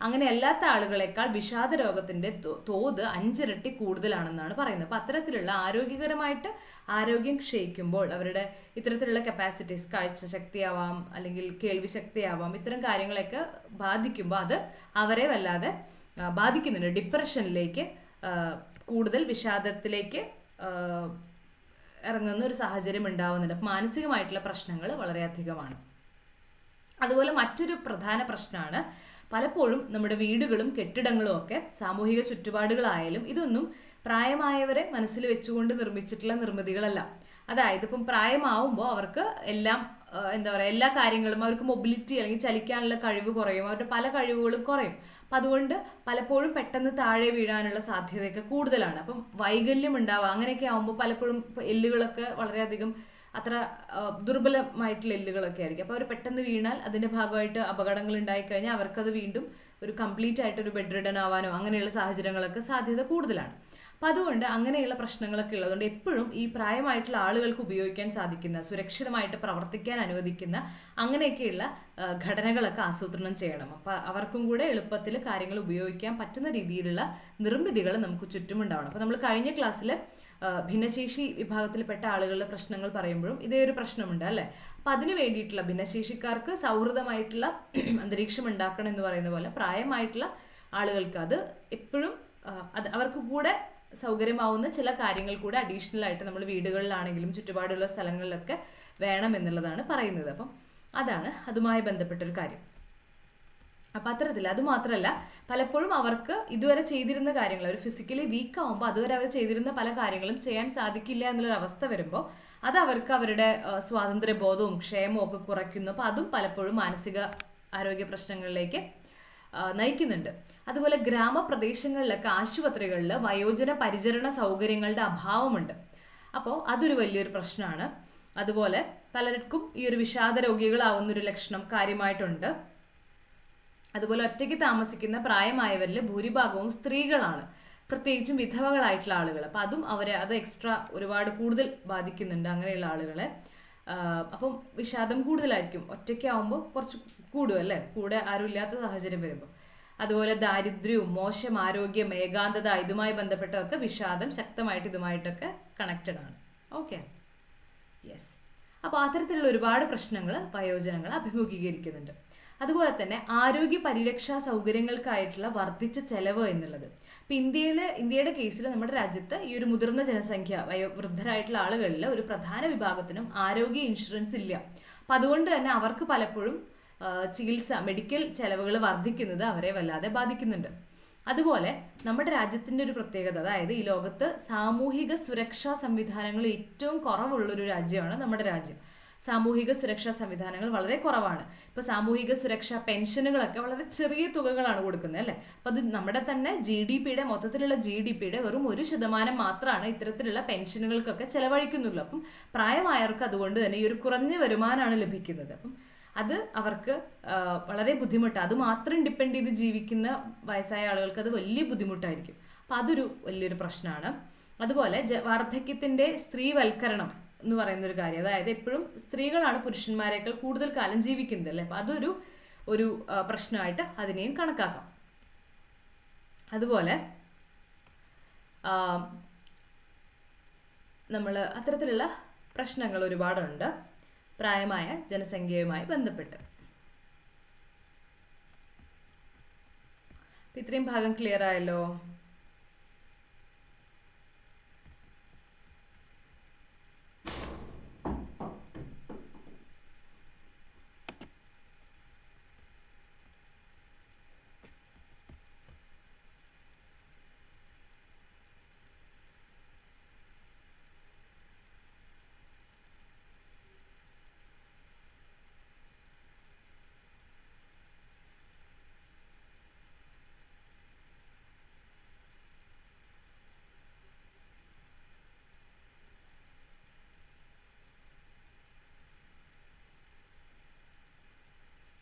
അങ്ങനെ അല്ലാത്ത ആളുകളെക്കാൾ വിഷാദരോഗത്തിന്റെ തോത് 5 ഇരട്ടി കൂടുതലാണെന്നാണ് പറയുന്നത്. അപ്പം അത്തരത്തിലുള്ള ആരോഗ്യകരമായിട്ട് ആരോഗ്യം ക്ഷയിക്കുമ്പോൾ അവരുടെ ഇത്തരത്തിലുള്ള കപ്പാസിറ്റീസ്, കാഴ്ചശക്തിയാവാം അല്ലെങ്കിൽ കേൾവി ശക്തിയാവാം, ഇത്തരം കാര്യങ്ങളൊക്കെ ബാധിക്കുമ്പോൾ അത് അവരെ വല്ലാതെ ബാധിക്കുന്നുണ്ട്. ഡിപ്രഷനിലേക്ക്, കൂടുതൽ വിഷാദത്തിലേക്ക് ഇറങ്ങുന്ന ഒരു സാഹചര്യം ഉണ്ടാവുന്നുണ്ട്. മാനസികമായിട്ടുള്ള പ്രശ്നങ്ങൾ വളരെയധികമാണ്. അതുപോലെ മറ്റൊരു പ്രധാന പ്രശ്നമാണ് പലപ്പോഴും നമ്മുടെ വീടുകളും കെട്ടിടങ്ങളും ഒക്കെ, സാമൂഹിക ചുറ്റുപാടുകളായാലും, ഇതൊന്നും പ്രായമായവരെ മനസ്സിൽ വെച്ചുകൊണ്ട് നിർമ്മിച്ചിട്ടുള്ള നിർമ്മിതികളല്ല. അതായത് ഇപ്പം പ്രായമാവുമ്പോൾ അവർക്ക് എല്ലാം എന്താ പറയുക, എല്ലാ കാര്യങ്ങളും അവർക്ക് മൊബിലിറ്റി അല്ലെങ്കിൽ ചലിക്കാനുള്ള കഴിവ് കുറയും, അവരുടെ പല കഴിവുകളും കുറയും. അപ്പം അതുകൊണ്ട് പലപ്പോഴും പെട്ടെന്ന് താഴെ വീഴാനുള്ള സാധ്യതയൊക്കെ കൂടുതലാണ്. അപ്പം വൈകല്യം ഉണ്ടാവുക, അങ്ങനെയൊക്കെ ആകുമ്പോൾ പലപ്പോഴും എല്ലുകളൊക്കെ വളരെയധികം അത്ര ദുർബലമായിട്ടുള്ള എല്ലുകളൊക്കെ ആയിരിക്കും. അപ്പോൾ അവർ പെട്ടെന്ന് വീണാൽ അതിൻ്റെ ഭാഗമായിട്ട് അപകടങ്ങൾ ഉണ്ടായിക്കഴിഞ്ഞാൽ അവർക്കത് വീണ്ടും ഒരു കംപ്ലീറ്റ് ആയിട്ട് ഒരു ബെഡ് റിഡൻ ആവാനോ അങ്ങനെയുള്ള സാഹചര്യങ്ങളൊക്കെ സാധ്യത കൂടുതലാണ്. അപ്പം അതുകൊണ്ട് അങ്ങനെയുള്ള പ്രശ്നങ്ങളൊക്കെ ഉള്ളതുകൊണ്ട് എപ്പോഴും ഈ പ്രായമായിട്ടുള്ള ആളുകൾക്ക് ഉപയോഗിക്കാൻ സാധിക്കുന്ന, സുരക്ഷിതമായിട്ട് പ്രവർത്തിക്കാൻ അനുവദിക്കുന്ന അങ്ങനെയൊക്കെയുള്ള ഘടനകളൊക്കെ ആസൂത്രണം ചെയ്യണം. അപ്പം അവർക്കും കൂടെ എളുപ്പത്തിൽ കാര്യങ്ങൾ ഉപയോഗിക്കാൻ പറ്റുന്ന രീതിയിലുള്ള നിർമ്മിതികൾ നമുക്ക് ചുറ്റുമുണ്ടാവണം. അപ്പം നമ്മൾ കഴിഞ്ഞ ക്ലാസ്സിൽ ഭിന്നശേഷി വിഭാഗത്തിൽപ്പെട്ട ആളുകളുടെ പ്രശ്നങ്ങൾ പറയുമ്പോഴും ഇതേ ഒരു പ്രശ്നമുണ്ട് അല്ലേ. അപ്പം അതിന് വേണ്ടിയിട്ടുള്ള ഭിന്നശേഷിക്കാർക്ക് സൗഹൃദമായിട്ടുള്ള അന്തരീക്ഷം ഉണ്ടാക്കണം എന്ന് പറയുന്ന പോലെ പ്രായമായിട്ടുള്ള ആളുകൾക്ക് അത് എപ്പോഴും അത് അവർക്ക് കൂടെ സൗകര്യമാവുന്ന ചില കാര്യങ്ങൾ കൂടെ അഡീഷണൽ ആയിട്ട് നമ്മൾ വീടുകളിലാണെങ്കിലും ചുറ്റുപാടുള്ള സ്ഥലങ്ങളിലൊക്കെ വേണം എന്നുള്ളതാണ് പറയുന്നത്. അപ്പം അതാണ് അതുമായി ബന്ധപ്പെട്ടൊരു കാര്യം. അപ്പം അത്തരത്തിൽ അതുമാത്രമല്ല, പലപ്പോഴും അവർക്ക് ഇതുവരെ ചെയ്തിരുന്ന കാര്യങ്ങൾ, അവർ ഫിസിക്കലി വീക്ക് ആകുമ്പോൾ അതുവരെ അവർ ചെയ്തിരുന്ന പല കാര്യങ്ങളും ചെയ്യാൻ സാധിക്കില്ല എന്നുള്ളൊരു അവസ്ഥ വരുമ്പോൾ അത് അവർക്ക് അവരുടെ സ്വാതന്ത്ര്യബോധവും ക്ഷേമവും ഒക്കെ കുറയ്ക്കുന്നു. അപ്പോൾ അതും പലപ്പോഴും മാനസിക ആരോഗ്യ പ്രശ്നങ്ങളിലേക്ക് നയിക്കുന്നുണ്ട്. അതുപോലെ ഗ്രാമപ്രദേശങ്ങളിലൊക്കെ ആശുപത്രികളിൽ വയോജന പരിചരണ സൗകര്യങ്ങളുടെ അഭാവമുണ്ട്. അപ്പോൾ അതൊരു വലിയൊരു പ്രശ്നമാണ്. അതുപോലെ പലർക്കും ഈ ഒരു വിഷാദ രോഗികളാവുന്നൊരു ലക്ഷണം കാര്യമായിട്ടുണ്ട്. അതുപോലെ ഒറ്റയ്ക്ക് താമസിക്കുന്ന പ്രായമായവരിൽ ഭൂരിഭാഗവും സ്ത്രീകളാണ്, പ്രത്യേകിച്ചും വിധവകളായിട്ടുള്ള ആളുകൾ. അപ്പം അതും അത് എക്സ്ട്രാ ഒരുപാട് കൂടുതൽ ബാധിക്കുന്നുണ്ട് അങ്ങനെയുള്ള ആളുകളെ. അപ്പം വിഷാദം കൂടുതലായിരിക്കും, ഒറ്റയ്ക്കാവുമ്പോൾ കുറച്ച് കൂടും അല്ലേ, കൂടെ ആരും ഇല്ലാത്ത സാഹചര്യം വരുമ്പോൾ. അതുപോലെ ദാരിദ്ര്യവും മോശം ആരോഗ്യം, ഏകാന്തത, ഇതുമായി ബന്ധപ്പെട്ടതൊക്കെ വിഷാദം ശക്തമായിട്ട് ഇതുമായിട്ടൊക്കെ കണക്റ്റഡ് ആണ്. Okay, yes. അപ്പോൾ അത്തരത്തിലുള്ള ഒരുപാട് പ്രശ്നങ്ങൾ വയോജനങ്ങൾ അഭിമുഖീകരിക്കുന്നുണ്ട്. അതുപോലെ തന്നെ ആരോഗ്യ പരിരക്ഷാ സൗകര്യങ്ങൾക്കായിട്ടുള്ള വർദ്ധിച്ച ചെലവ് എന്നുള്ളത്. ഇപ്പം ഇന്ത്യയുടെ കേസിൽ നമ്മുടെ രാജ്യത്ത് ഈ ഒരു മുതിർന്ന ജനസംഖ്യ, വൃദ്ധരായിട്ടുള്ള ആളുകളിൽ ഒരു പ്രധാന വിഭാഗത്തിനും ആരോഗ്യ ഇൻഷുറൻസ് ഇല്ല. അപ്പം അതുകൊണ്ട് തന്നെ അവർക്ക് പലപ്പോഴും ചികിത്സ, മെഡിക്കൽ ചെലവുകൾ വർദ്ധിക്കുന്നത് അവരെ വല്ലാതെ ബാധിക്കുന്നുണ്ട്. അതുപോലെ നമ്മുടെ രാജ്യത്തിൻ്റെ ഒരു പ്രത്യേകത, അതായത് ഈ ലോകത്ത് സാമൂഹിക സുരക്ഷാ സംവിധാനങ്ങൾ ഏറ്റവും കുറവുള്ളൊരു രാജ്യമാണ് നമ്മുടെ രാജ്യം. സാമൂഹിക സുരക്ഷാ സംവിധാനങ്ങൾ വളരെ കുറവാണ്. ഇപ്പോൾ സാമൂഹിക സുരക്ഷാ പെൻഷനുകളൊക്കെ വളരെ ചെറിയ തുകകളാണ് കൊടുക്കുന്നത് അല്ലേ. അപ്പം അത് നമ്മുടെ തന്നെ മൊത്തത്തിലുള്ള GDP വെറും 1% മാത്രമാണ് ഇത്തരത്തിലുള്ള പെൻഷനുകൾക്കൊക്കെ ചെലവഴിക്കുന്നുള്ളൂ. അപ്പം പ്രായമായവർക്ക് അതുകൊണ്ട് തന്നെ ഈ ഒരു കുറഞ്ഞ വരുമാനമാണ് ലഭിക്കുന്നത്. അപ്പം അത് അവർക്ക് വളരെ ബുദ്ധിമുട്ടാണ്. അത് മാത്രം ഡിപ്പെൻഡ് ചെയ്ത് ജീവിക്കുന്ന വയസ്സായ ആളുകൾക്ക് അത് വലിയ ബുദ്ധിമുട്ടായിരിക്കും. അപ്പം അതൊരു വലിയൊരു പ്രശ്നമാണ്. അതുപോലെ വാർദ്ധക്യത്തിൻ്റെ സ്ത്രീവൽക്കരണം എന്ന് പറയുന്നൊരു കാര്യം, അതായത് എപ്പോഴും സ്ത്രീകളാണ് പുരുഷന്മാരെക്കാൾ കൂടുതൽ കാലം ജീവിക്കുന്നത് അല്ലേ. അപ്പം അതൊരു പ്രശ്നമായിട്ട് അതിനെയും കണക്കാക്കാം. അതുപോലെ നമ്മൾ അത്തരത്തിലുള്ള പ്രശ്നങ്ങൾ ഒരുപാടുണ്ട് പ്രായമായ ജനസംഖ്യയുമായി ബന്ധപ്പെട്ട്. ഇത്രയും ഭാഗം ക്ലിയർ ആയല്ലോ.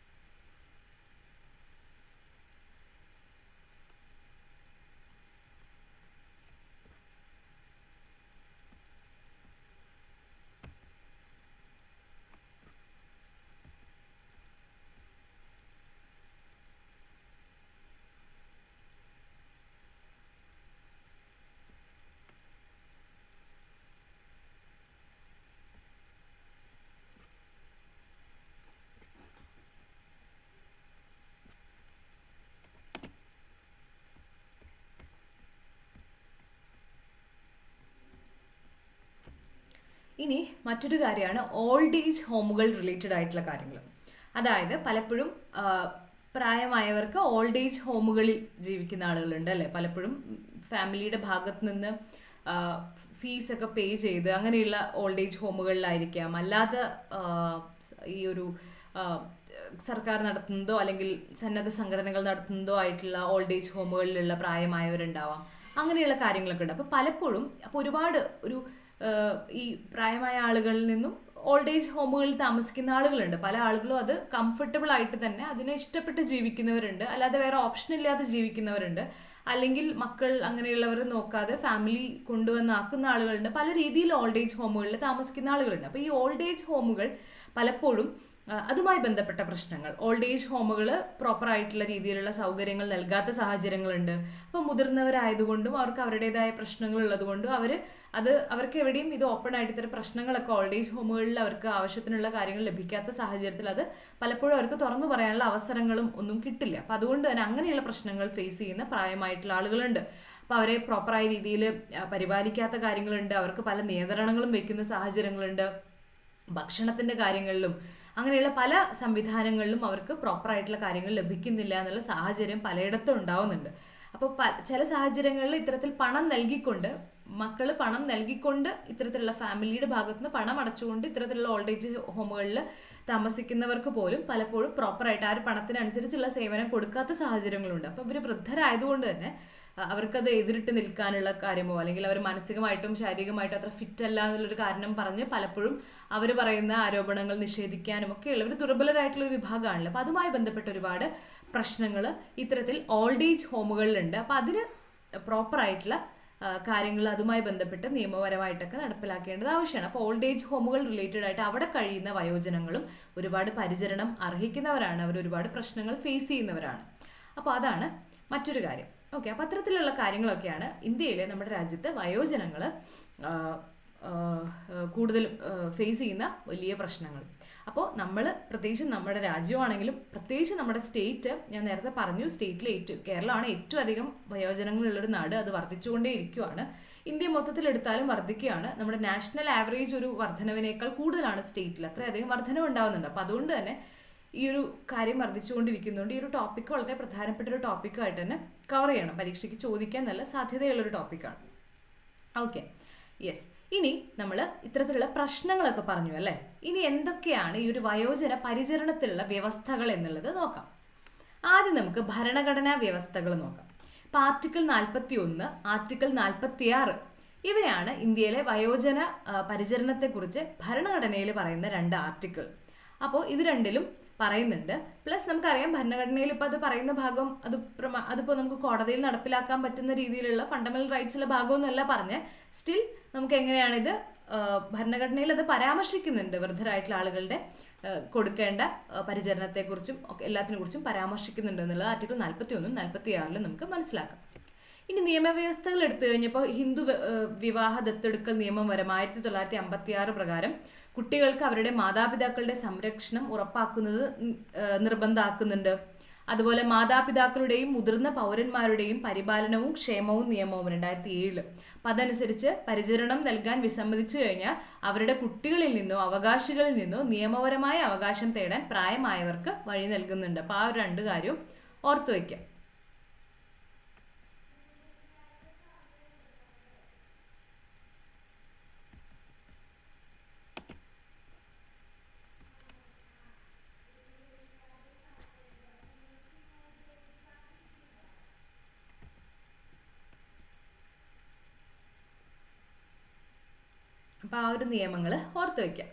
ഇനി മറ്റൊരു കാര്യമാണ് ഓൾഡ് ഏജ് ഹോമുകൾ റിലേറ്റഡ് ആയിട്ടുള്ള കാര്യങ്ങൾ. അതായത് പലപ്പോഴും പ്രായമായവർക്ക് ഓൾഡ് ഏജ് ഹോമുകളിൽ ജീവിക്കുന്ന ആളുകളുണ്ട് അല്ലേ. പലപ്പോഴും ഫാമിലിയുടെ ഭാഗത്ത് നിന്ന് ഫീസൊക്കെ പേ ചെയ്ത് അങ്ങനെയുള്ള ഓൾഡ് ഏജ് ഹോമുകളിലായിരിക്കാം, അല്ലാതെ ഈ ഒരു സർക്കാർ നടത്തുന്നതോ അല്ലെങ്കിൽ സന്നദ്ധ സംഘടനകൾ നടത്തുന്നതോ ആയിട്ടുള്ള ഓൾഡ് ഏജ് ഹോമുകളിലുള്ള പ്രായമായവരുണ്ടാവാം. അങ്ങനെയുള്ള കാര്യങ്ങളൊക്കെ ഉണ്ട്. അപ്പോൾ പലപ്പോഴും ഒരുപാട് ഈ പ്രായമായ ആളുകളിൽ നിന്നും ഓൾഡ് ഏജ് ഹോമുകളിൽ താമസിക്കുന്ന ആളുകളുണ്ട്. പല ആളുകളും അത് കംഫർട്ടബിൾ ആയിട്ട് തന്നെ അതിനെ ഇഷ്ടപ്പെട്ട് ജീവിക്കുന്നവരുണ്ട്, അല്ലാതെ വേറെ ഓപ്ഷൻ ഇല്ലാതെ ജീവിക്കുന്നവരുണ്ട്, അല്ലെങ്കിൽ മക്കൾ അങ്ങനെയുള്ളവർ നോക്കാതെ ഫാമിലി കൊണ്ടുവന്നാക്കുന്ന ആളുകളുണ്ട്. പല രീതിയിൽ ഓൾഡ് ഏജ് ഹോമുകളിൽ താമസിക്കുന്ന ആളുകളുണ്ട്. അപ്പോൾ ഈ ഓൾഡ് ഏജ് ഹോമുകൾ പലപ്പോഴും അതുമായി ബന്ധപ്പെട്ട പ്രശ്നങ്ങൾ, ഓൾഡ് ഏജ് ഹോമുകൾ പ്രോപ്പറായിട്ടുള്ള രീതിയിലുള്ള സൗകര്യങ്ങൾ നൽകാത്ത സാഹചര്യങ്ങളുണ്ട്. അപ്പോൾ മുതിർന്നവരായതുകൊണ്ടും അവർക്ക് അവരുടേതായ പ്രശ്നങ്ങൾ ഉള്ളതുകൊണ്ടും അവർക്ക് എവിടെയും ഇത് ഓപ്പൺ ആയിട്ട് ഇത്തരം പ്രശ്നങ്ങളൊക്കെ ഓൾഡ് ഏജ് ഹോമുകളിൽ അവർക്ക് ആവശ്യത്തിനുള്ള കാര്യങ്ങൾ ലഭിക്കാത്ത സാഹചര്യത്തിൽ അത് പലപ്പോഴും അവർക്ക് തുറന്നു പറയാനുള്ള അവസരങ്ങളും ഒന്നും കിട്ടില്ല. അപ്പം അതുകൊണ്ട് തന്നെ അങ്ങനെയുള്ള പ്രശ്നങ്ങൾ ഫേസ് ചെയ്യുന്ന പ്രായമായിട്ടുള്ള ആളുകളുണ്ട്. അപ്പോൾ അവരെ പ്രോപ്പറായ രീതിയിൽ പരിപാലിക്കാത്ത കാര്യങ്ങളുണ്ട്, അവർക്ക് പല നിയന്ത്രണങ്ങളും വയ്ക്കുന്ന സാഹചര്യങ്ങളുണ്ട്, ഭക്ഷണത്തിൻ്റെ കാര്യങ്ങളിലും അങ്ങനെയുള്ള പല സംവിധാനങ്ങളിലും അവർക്ക് പ്രോപ്പറായിട്ടുള്ള കാര്യങ്ങൾ ലഭിക്കുന്നില്ല എന്നുള്ള സാഹചര്യം പലയിടത്തും ഉണ്ടാവുന്നുണ്ട്. അപ്പോൾ ചില സാഹചര്യങ്ങളിൽ ഇത്തരത്തിൽ മക്കൾ പണം നൽകിക്കൊണ്ട് ഇത്തരത്തിലുള്ള ഫാമിലിയുടെ ഭാഗത്തുനിന്ന് പണം അടച്ചുകൊണ്ട് ഇത്തരത്തിലുള്ള ഓൾഡ് ഏജ് ഹോമുകളിൽ താമസിക്കുന്നവർക്ക് പോലും പലപ്പോഴും പ്രോപ്പറായിട്ട് ആ ഒരു പണത്തിനനുസരിച്ചുള്ള സേവനം കൊടുക്കാത്ത സാഹചര്യങ്ങളുണ്ട്. അപ്പോൾ ഇവർ വൃദ്ധരായതുകൊണ്ട് തന്നെ അവർക്കത് എതിരിട്ട് നിൽക്കാനുള്ള കാര്യമോ അല്ലെങ്കിൽ അവർ മാനസികമായിട്ടും ശാരീരികമായിട്ടും അത്ര ഫിറ്റ് അല്ല എന്നുള്ളൊരു കാരണം പറഞ്ഞ് പലപ്പോഴും അവർ പറയുന്ന ആരോപണങ്ങൾ നിഷേധിക്കാനും ഒക്കെയുള്ള ഒരു ദുർബലരായിട്ടുള്ള ഒരു വിഭാഗമാണല്ലോ. അപ്പോൾ അതുമായി ബന്ധപ്പെട്ട ഒരുപാട് പ്രശ്നങ്ങൾ ഇത്തരത്തിൽ ഓൾഡ് ഏജ് ഹോമുകളിലുണ്ട്. അപ്പോൾ അതിന് പ്രോപ്പറായിട്ടുള്ള കാര്യങ്ങൾ അതുമായി ബന്ധപ്പെട്ട് നിയമപരമായിട്ടൊക്കെ നടപ്പിലാക്കേണ്ടത് ആവശ്യമാണ്. അപ്പോൾ ഓൾഡ് ഏജ് ഹോമുകൾ റിലേറ്റഡ് ആയിട്ട് അവിടെ കഴിയുന്ന വയോജനങ്ങളും ഒരുപാട് പരിചരണം അർഹിക്കുന്നവരാണ്, അവർ ഒരുപാട് പ്രശ്നങ്ങൾ ഫേസ് ചെയ്യുന്നവരാണ്. അപ്പോൾ അതാണ് മറ്റൊരു കാര്യം. ഓക്കെ, അപ്പോൾ അത്തരത്തിലുള്ള കാര്യങ്ങളൊക്കെയാണ് ഇന്ത്യയിലെ നമ്മുടെ രാജ്യത്ത് വയോജനങ്ങൾ കൂടുതൽ ഫേസ് ചെയ്യുന്ന വലിയ പ്രശ്നങ്ങൾ. അപ്പോൾ നമ്മൾ പ്രത്യേകിച്ച് നമ്മുടെ രാജ്യമാണെങ്കിലും പ്രത്യേകിച്ച് നമ്മുടെ സ്റ്റേറ്റ്, ഞാൻ നേരത്തെ പറഞ്ഞു സ്റ്റേറ്റിലെ കേരളമാണ് ഏറ്റവും അധികം വയോജനങ്ങളുള്ളൊരു നാട്, അത് വർദ്ധിച്ചുകൊണ്ടേ ഇരിക്കുകയാണ്. ഇന്ത്യ മൊത്തത്തിലെടുത്താലും വർദ്ധിക്കുകയാണ്. നമ്മുടെ നാഷണൽ ആവറേജ് ഒരു വർധനവിനേക്കാൾ കൂടുതലാണ് സ്റ്റേറ്റിൽ, അത്രയധികം വർധനവ് ഉണ്ടാവുന്നുണ്ട്. അപ്പോൾ അതുകൊണ്ട് തന്നെ ഈ ഒരു കാര്യം വർദ്ധിച്ചുകൊണ്ടിരിക്കുന്നതുകൊണ്ട് ഈ ഒരു ടോപ്പിക്ക് വളരെ പ്രധാനപ്പെട്ട ഒരു ടോപ്പിക്കായിട്ട് തന്നെ കവർ ചെയ്യണം. പരീക്ഷയ്ക്ക് ചോദിക്കാൻ നല്ല സാധ്യതയുള്ളൊരു ടോപ്പിക്കാണ്. Okay, yes. ഇനി നമ്മൾ ഇത്തരത്തിലുള്ള പ്രശ്നങ്ങളൊക്കെ പറഞ്ഞു അല്ലേ. ഇനി എന്തൊക്കെയാണ് ഈ ഒരു വയോജന പരിചരണത്തിലുള്ള വ്യവസ്ഥകൾ എന്നുള്ളത് നോക്കാം. ആദ്യം നമുക്ക് ഭരണഘടനാ വ്യവസ്ഥകൾ നോക്കാം. ഇപ്പം ആർട്ടിക്കിൾ 41, ആർട്ടിക്കിൾ 46 ഇവയാണ് ഇന്ത്യയിലെ വയോജന പരിചരണത്തെക്കുറിച്ച് ഭരണഘടനയിൽ പറയുന്ന 2 ആർട്ടിക്കിൾ. അപ്പോൾ ഇത് രണ്ടിലും പറയുന്നുണ്ട്. പ്ലസ് നമുക്കറിയാം ഭരണഘടനയിൽ ഇപ്പോൾ അത് പറയുന്ന ഭാഗം അതിപ്പോൾ നമുക്ക് കോടതിയിൽ നടപ്പിലാക്കാൻ പറ്റുന്ന രീതിയിലുള്ള ഫണ്ടമെന്റൽ റൈറ്റ്സിലെ ഭാഗമൊന്നുമല്ല പറഞ്ഞ്, സ്റ്റിൽ നമുക്ക് എങ്ങനെയാണിത് ഭരണഘടനയിൽ അത് പരാമർശിക്കുന്നുണ്ട്. വൃദ്ധരായിട്ടുള്ള ആളുകളുടെ കൊടുക്കേണ്ട പരിചരണത്തെക്കുറിച്ചും എല്ലാത്തിനെ കുറിച്ചും പരാമർശിക്കുന്നുണ്ട് എന്നുള്ളത് ആർട്ടിക്കിൾ 41, 46 നമുക്ക് മനസ്സിലാക്കാം. ഇനി നിയമവ്യവസ്ഥകൾ എടുത്തു കഴിഞ്ഞപ്പോൾ ഹിന്ദു വിവാഹ ദത്തെടുക്കൽ നിയമം വരെ 1956 പ്രകാരം കുട്ടികൾക്ക് അവരുടെ മാതാപിതാക്കളുടെ സംരക്ഷണം ഉറപ്പാക്കുന്നത് നിർബന്ധമാക്കുന്നുണ്ട്. അതുപോലെ മാതാപിതാക്കളുടെയും മുതിർന്ന പൗരന്മാരുടെയും പരിപാലനവും ക്ഷേമവും നിയമവും 2007. അപ്പം അതനുസരിച്ച് പരിചരണം നൽകാൻ വിസമ്മതിച്ചു കഴിഞ്ഞാൽ അവരുടെ കുട്ടികളിൽ നിന്നോ അവകാശികളിൽ നിന്നോ നിയമപരമായ അവകാശം തേടാൻ പ്രായമായവർക്ക് വഴി നൽകുന്നുണ്ട്. അപ്പോൾ ആ ഒരു 2 കാര്യവും ഓർത്തു വയ്ക്കാം. അപ്പോൾ ആ ഒരു നിയമങ്ങൾ ഓർത്ത് വയ്ക്കാം.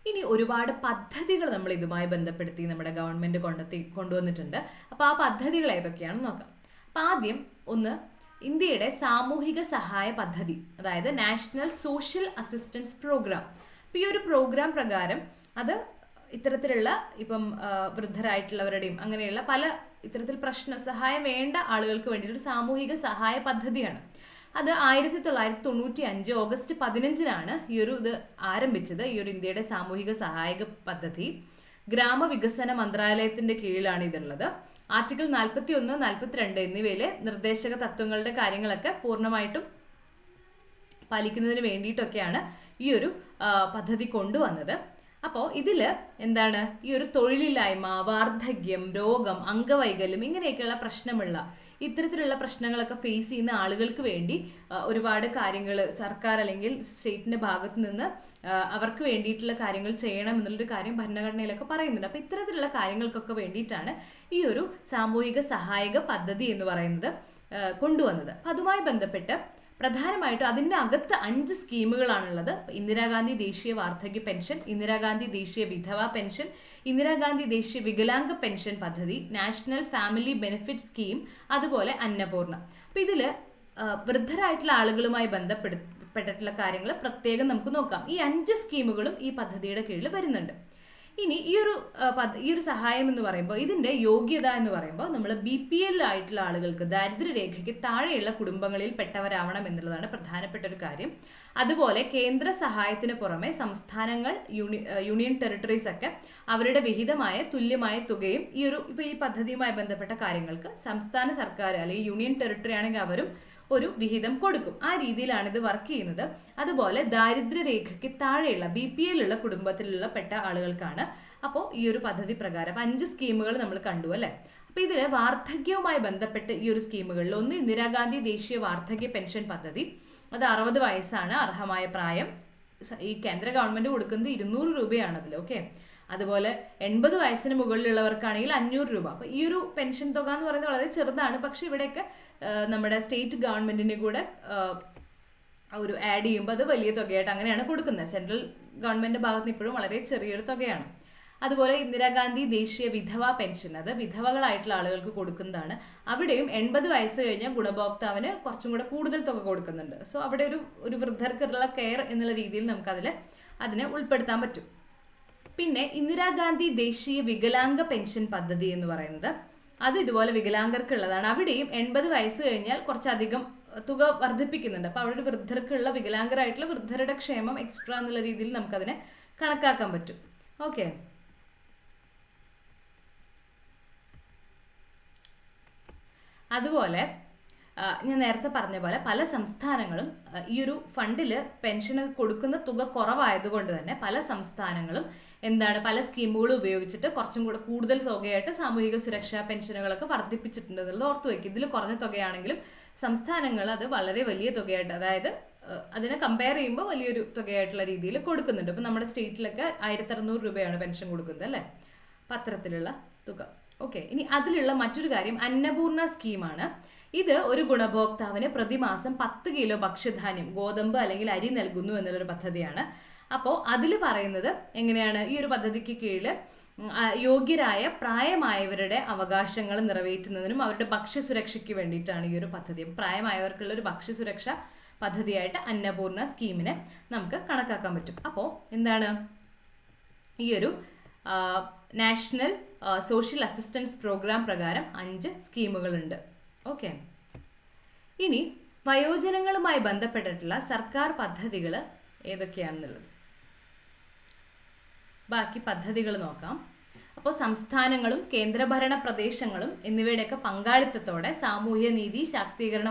ഇനി ഒരുപാട് പദ്ധതികൾ നമ്മൾ ഇതുമായി ബന്ധപ്പെടുത്തി നമ്മുടെ ഗവൺമെൻറ് കൊണ്ടുവന്നിട്ടുണ്ട്. അപ്പോൾ ആ പദ്ധതികൾ ഏതൊക്കെയാണെന്ന് നോക്കാം. അപ്പോൾ ആദ്യം ഒന്ന് ഇന്ത്യയുടെ സാമൂഹിക സഹായ പദ്ധതി, അതായത് നാഷണൽ സോഷ്യൽ അസിസ്റ്റൻസ് പ്രോഗ്രാം. അപ്പോൾ ഈ ഒരു പ്രോഗ്രാം പ്രകാരം അത് ഇത്തരത്തിലുള്ള ഇപ്പം വൃദ്ധരായിട്ടുള്ളവരുടെയും അങ്ങനെയുള്ള പല ഇത്തരത്തിൽ സഹായം വേണ്ട ആളുകൾക്ക് വേണ്ടിയിട്ടൊരു സാമൂഹിക സഹായ പദ്ധതിയാണ്. അത് 1995 ഓഗസ്റ്റ് 15 ഇത് ആരംഭിച്ചത്. ഈ ഒരു ഇന്ത്യയുടെ സാമൂഹിക സഹായക പദ്ധതി ഗ്രാമവികസന മന്ത്രാലയത്തിന്റെ കീഴിലാണ് ഇതുള്ളത്. ആർട്ടിക്കിൾ 41, 42 എന്നിവയിലെ നിർദ്ദേശക തത്വങ്ങളുടെ കാര്യങ്ങളൊക്കെ പൂർണ്ണമായിട്ടും പാലിക്കുന്നതിന് വേണ്ടിയിട്ടൊക്കെയാണ് ഈ ഒരു പദ്ധതി കൊണ്ടുവന്നത്. അപ്പോൾ ഇതിൽ എന്താണ്, ഈ ഒരു തൊഴിലില്ലായ്മ, വാർദ്ധക്യം, രോഗം, അംഗവൈകല്യം ഇങ്ങനെയൊക്കെയുള്ള പ്രശ്നമുള്ള ഇത്തരത്തിലുള്ള പ്രശ്നങ്ങളൊക്കെ ഫേസ് ചെയ്യുന്ന ആളുകൾക്ക് വേണ്ടി ഒരുപാട് കാര്യങ്ങൾ സർക്കാർ അല്ലെങ്കിൽ സ്റ്റേറ്റിന്റെ ഭാഗത്ത് നിന്ന് അവർക്ക് വേണ്ടിയിട്ടുള്ള കാര്യങ്ങൾ ചെയ്യണം എന്നുള്ളൊരു കാര്യം ഭരണഘടനയിലൊക്കെ പറയുന്നുണ്ട്. അപ്പോൾ ഇത്തരത്തിലുള്ള കാര്യങ്ങൾക്കൊക്കെ വേണ്ടിയിട്ടാണ് ഈ ഒരു സാമൂഹിക സഹായക പദ്ധതി എന്ന് പറയുന്നത് കൊണ്ടുവന്നത്. അപ്പം അതുമായി ബന്ധപ്പെട്ട് പ്രധാനമായിട്ടും അതിൻ്റെ അകത്ത് 5 സ്കീമുകളാണുള്ളത്. ഇന്ദിരാഗാന്ധി ദേശീയ വാർദ്ധക്യ പെൻഷൻ, ഇന്ദിരാഗാന്ധി ദേശീയ വിധവ പെൻഷൻ, ഇന്ദിരാഗാന്ധി ദേശീയ വികലാംഗ പെൻഷൻ പദ്ധതി, നാഷണൽ ഫാമിലി ബെനിഫിറ്റ് സ്കീം, അതുപോലെ അന്നപൂർണ. അപ്പം ഇതിൽ വൃദ്ധരായിട്ടുള്ള ആളുകളുമായി ബന്ധപ്പെട്ടിട്ടുള്ള കാര്യങ്ങൾ പ്രത്യേകം നമുക്ക് നോക്കാം. ഈ 5 സ്കീമുകളും ഈ പദ്ധതിയുടെ കീഴിൽ വരുന്നുണ്ട്. ഇനി ഈ ഒരു സഹായം എന്ന് പറയുമ്പോൾ ഇതിൻ്റെ യോഗ്യത എന്ന് പറയുമ്പോൾ നമ്മൾ BPL ആയിട്ടുള്ള ആളുകൾക്ക്, ദാരിദ്ര്യരേഖയ്ക്ക് താഴെയുള്ള കുടുംബങ്ങളിൽ പെട്ടവരാവണം എന്നുള്ളതാണ് പ്രധാനപ്പെട്ട ഒരു കാര്യം. അതുപോലെ കേന്ദ്ര സഹായത്തിന് പുറമെ സംസ്ഥാനങ്ങൾ, യൂണിയൻ ടെറിട്ടറീസ് ഒക്കെ അവരുടെ വിഹിതമായ തുല്യമായ തുകയും ഇപ്പോൾ ഈ പദ്ധതിയുമായി ബന്ധപ്പെട്ട കാര്യങ്ങൾക്ക് സംസ്ഥാന സർക്കാർ അല്ലെങ്കിൽ യൂണിയൻ ടെറിട്ടറി ആണെങ്കിൽ അവരും ഒരു വിഹിതം കൊടുക്കും. ആ രീതിയിലാണ് ഇത് വർക്ക് ചെയ്യുന്നത്. അതുപോലെ ദാരിദ്ര്യരേഖയ്ക്ക് താഴെയുള്ള BPL ഉള്ള കുടുംബത്തിലുള്ള പെട്ട ആളുകൾക്കാണ് അപ്പോൾ ഈ ഒരു പദ്ധതി പ്രകാരം 5 സ്കീമുകൾ നമ്മൾ കണ്ടു അല്ലേ. അപ്പോൾ ഇതിൽ വാർദ്ധക്യവുമായി ബന്ധപ്പെട്ട് ഈ ഒരു സ്കീമുകളിൽ ഒന്ന് ഇന്ദിരാഗാന്ധി ദേശീയ വാർദ്ധക്യ പെൻഷൻ പദ്ധതി. അത് 60 വയസ്സാണ് അർഹമായ പ്രായം. ഈ കേന്ദ്ര ഗവൺമെന്റ് കൊടുക്കുന്നത് 200 രൂപയാണ് അതിൽ. ഓക്കെ. അതുപോലെ 80 വയസ്സിന് മുകളിലുള്ളവർക്കാണെങ്കിൽ 500 രൂപ. അപ്പോൾ ഈ ഒരു പെൻഷൻ തുക എന്ന് പറയുന്നത് വളരെ ചെറുതാണ്. പക്ഷെ ഇവിടെയൊക്കെ നമ്മുടെ സ്റ്റേറ്റ് ഗവൺമെന്റിന് കൂടെ ഒരു ആഡ് ചെയ്യുമ്പോൾ അത് വലിയ തുകയായിട്ട് അങ്ങനെയാണ് കൊടുക്കുന്നത്. സെൻട്രൽ ഗവൺമെന്റ് ഭാഗത്ത് നിന്ന് ഇപ്പോഴും വളരെ ചെറിയൊരു തുകയാണ്. അതുപോലെ ഇന്ദിരാഗാന്ധി ദേശീയ വിധവ പെൻഷൻ, അത് വിധവകളായിട്ടുള്ള ആളുകൾക്ക് കൊടുക്കുന്നതാണ്. അവിടെയും 80 വയസ്സ് കഴിഞ്ഞ ഗുണഭോക്താവിന് കുറച്ചും കൂടെ കൂടുതൽ തുക കൊടുക്കുന്നുണ്ട്. സോ അവിടെ ഒരു വൃദ്ധർക്കുള്ള കെയർ എന്നുള്ള രീതിയിൽ നമുക്ക് അതിനെ ഉൾപ്പെടുത്താൻ പറ്റും. പിന്നെ ഇന്ദിരാഗാന്ധി ദേശീയ വികലാംഗ പെൻഷൻ പദ്ധതി എന്ന് പറയുന്നത് അത് ഇതുപോലെ വികലാംഗർക്കുള്ളതാണ്. അവിടെയും 80 വയസ്സ് കഴിഞ്ഞാൽ കുറച്ചധികം തുക വർദ്ധിപ്പിക്കുന്നുണ്ട്. അപ്പോൾ അവിടെ ഒരു വൃദ്ധർക്കുള്ള, വികലാംഗരായിട്ടുള്ള വൃദ്ധരുടെ ക്ഷേമം എക്സ്ട്രാ എന്നുള്ള രീതിയിൽ നമുക്കതിനെ കണക്കാക്കാൻ പറ്റും. ഓക്കെ. അതുപോലെ ഞാൻ നേരത്തെ പറഞ്ഞ പോലെ പല സംസ്ഥാനങ്ങളും ഈ ഒരു ഫണ്ടിൽ പെൻഷന് കൊടുക്കുന്ന തുക കുറവായതുകൊണ്ട് തന്നെ പല സംസ്ഥാനങ്ങളും പല സ്കീമുകളും ഉപയോഗിച്ചിട്ട് കുറച്ചും കൂടെ കൂടുതൽ തുകയായിട്ട് സാമൂഹിക സുരക്ഷാ പെൻഷനുകളൊക്കെ വർദ്ധിപ്പിച്ചിട്ടുണ്ട് എന്നുള്ളത് ഓർത്തു വയ്ക്കും. ഇതിൽ കുറഞ്ഞ തുകയാണെങ്കിലും സംസ്ഥാനങ്ങൾ അത് വളരെ വലിയ തുകയായിട്ട്, അതായത് അതിനെ കമ്പയർ ചെയ്യുമ്പോൾ വലിയൊരു തുകയായിട്ടുള്ള രീതിയിൽ കൊടുക്കുന്നുണ്ട്. ഇപ്പം നമ്മുടെ സ്റ്റേറ്റിലൊക്കെ 1600 രൂപയാണ് പെൻഷൻ കൊടുക്കുന്നത് അല്ലേ, പത്രത്തിലുള്ള തുക. ഓക്കെ. ഇനി അതിലുള്ള മറ്റൊരു കാര്യം അന്നപൂർണ സ്കീമാണ്. ഇത് ഒരു ഗുണഭോക്താവിന് പ്രതിമാസം 10 കിലോ ഭക്ഷ്യധാന്യം, ഗോതമ്പ് അല്ലെങ്കിൽ അരി നൽകുന്നു എന്നുള്ളൊരു പദ്ധതിയാണ്. അപ്പോൾ അതിൽ പറയുന്നത് എങ്ങനെയാണ്, ഈ ഒരു പദ്ധതിക്ക് കീഴിൽ യോഗ്യരായ പ്രായമായവരുടെ അവകാശങ്ങൾ നിറവേറ്റുന്നതിനും അവരുടെ ഭക്ഷ്യസുരക്ഷയ്ക്ക് വേണ്ടിയിട്ടാണ് ഈ ഒരു പദ്ധതി. പ്രായമായവർക്കുള്ള ഒരു ഭക്ഷ്യസുരക്ഷ പദ്ധതിയായിട്ട് അന്നപൂർണ സ്കീമിനെ നമുക്ക് കണക്കാക്കാൻ പറ്റും. അപ്പോൾ ഈ ഒരു നാഷണൽ സോഷ്യൽ അസിസ്റ്റൻസ് പ്രോഗ്രാം പ്രകാരം 5 സ്കീമുകളുണ്ട്. ഓക്കെ. ഇനി വയോജനങ്ങളുമായി ബന്ധപ്പെട്ടിട്ടുള്ള സർക്കാർ പദ്ധതികൾ ഏതൊക്കെയാണെന്നുള്ളത്, ബാക്കി പദ്ധതികൾ നോക്കാം. അപ്പോൾ സംസ്ഥാനങ്ങളും കേന്ദ്രഭരണ പ്രദേശങ്ങളും എന്നിവയുടെയൊക്കെ പങ്കാളിത്തത്തോടെ സാമൂഹ്യ നീതി ശാക്തീകരണ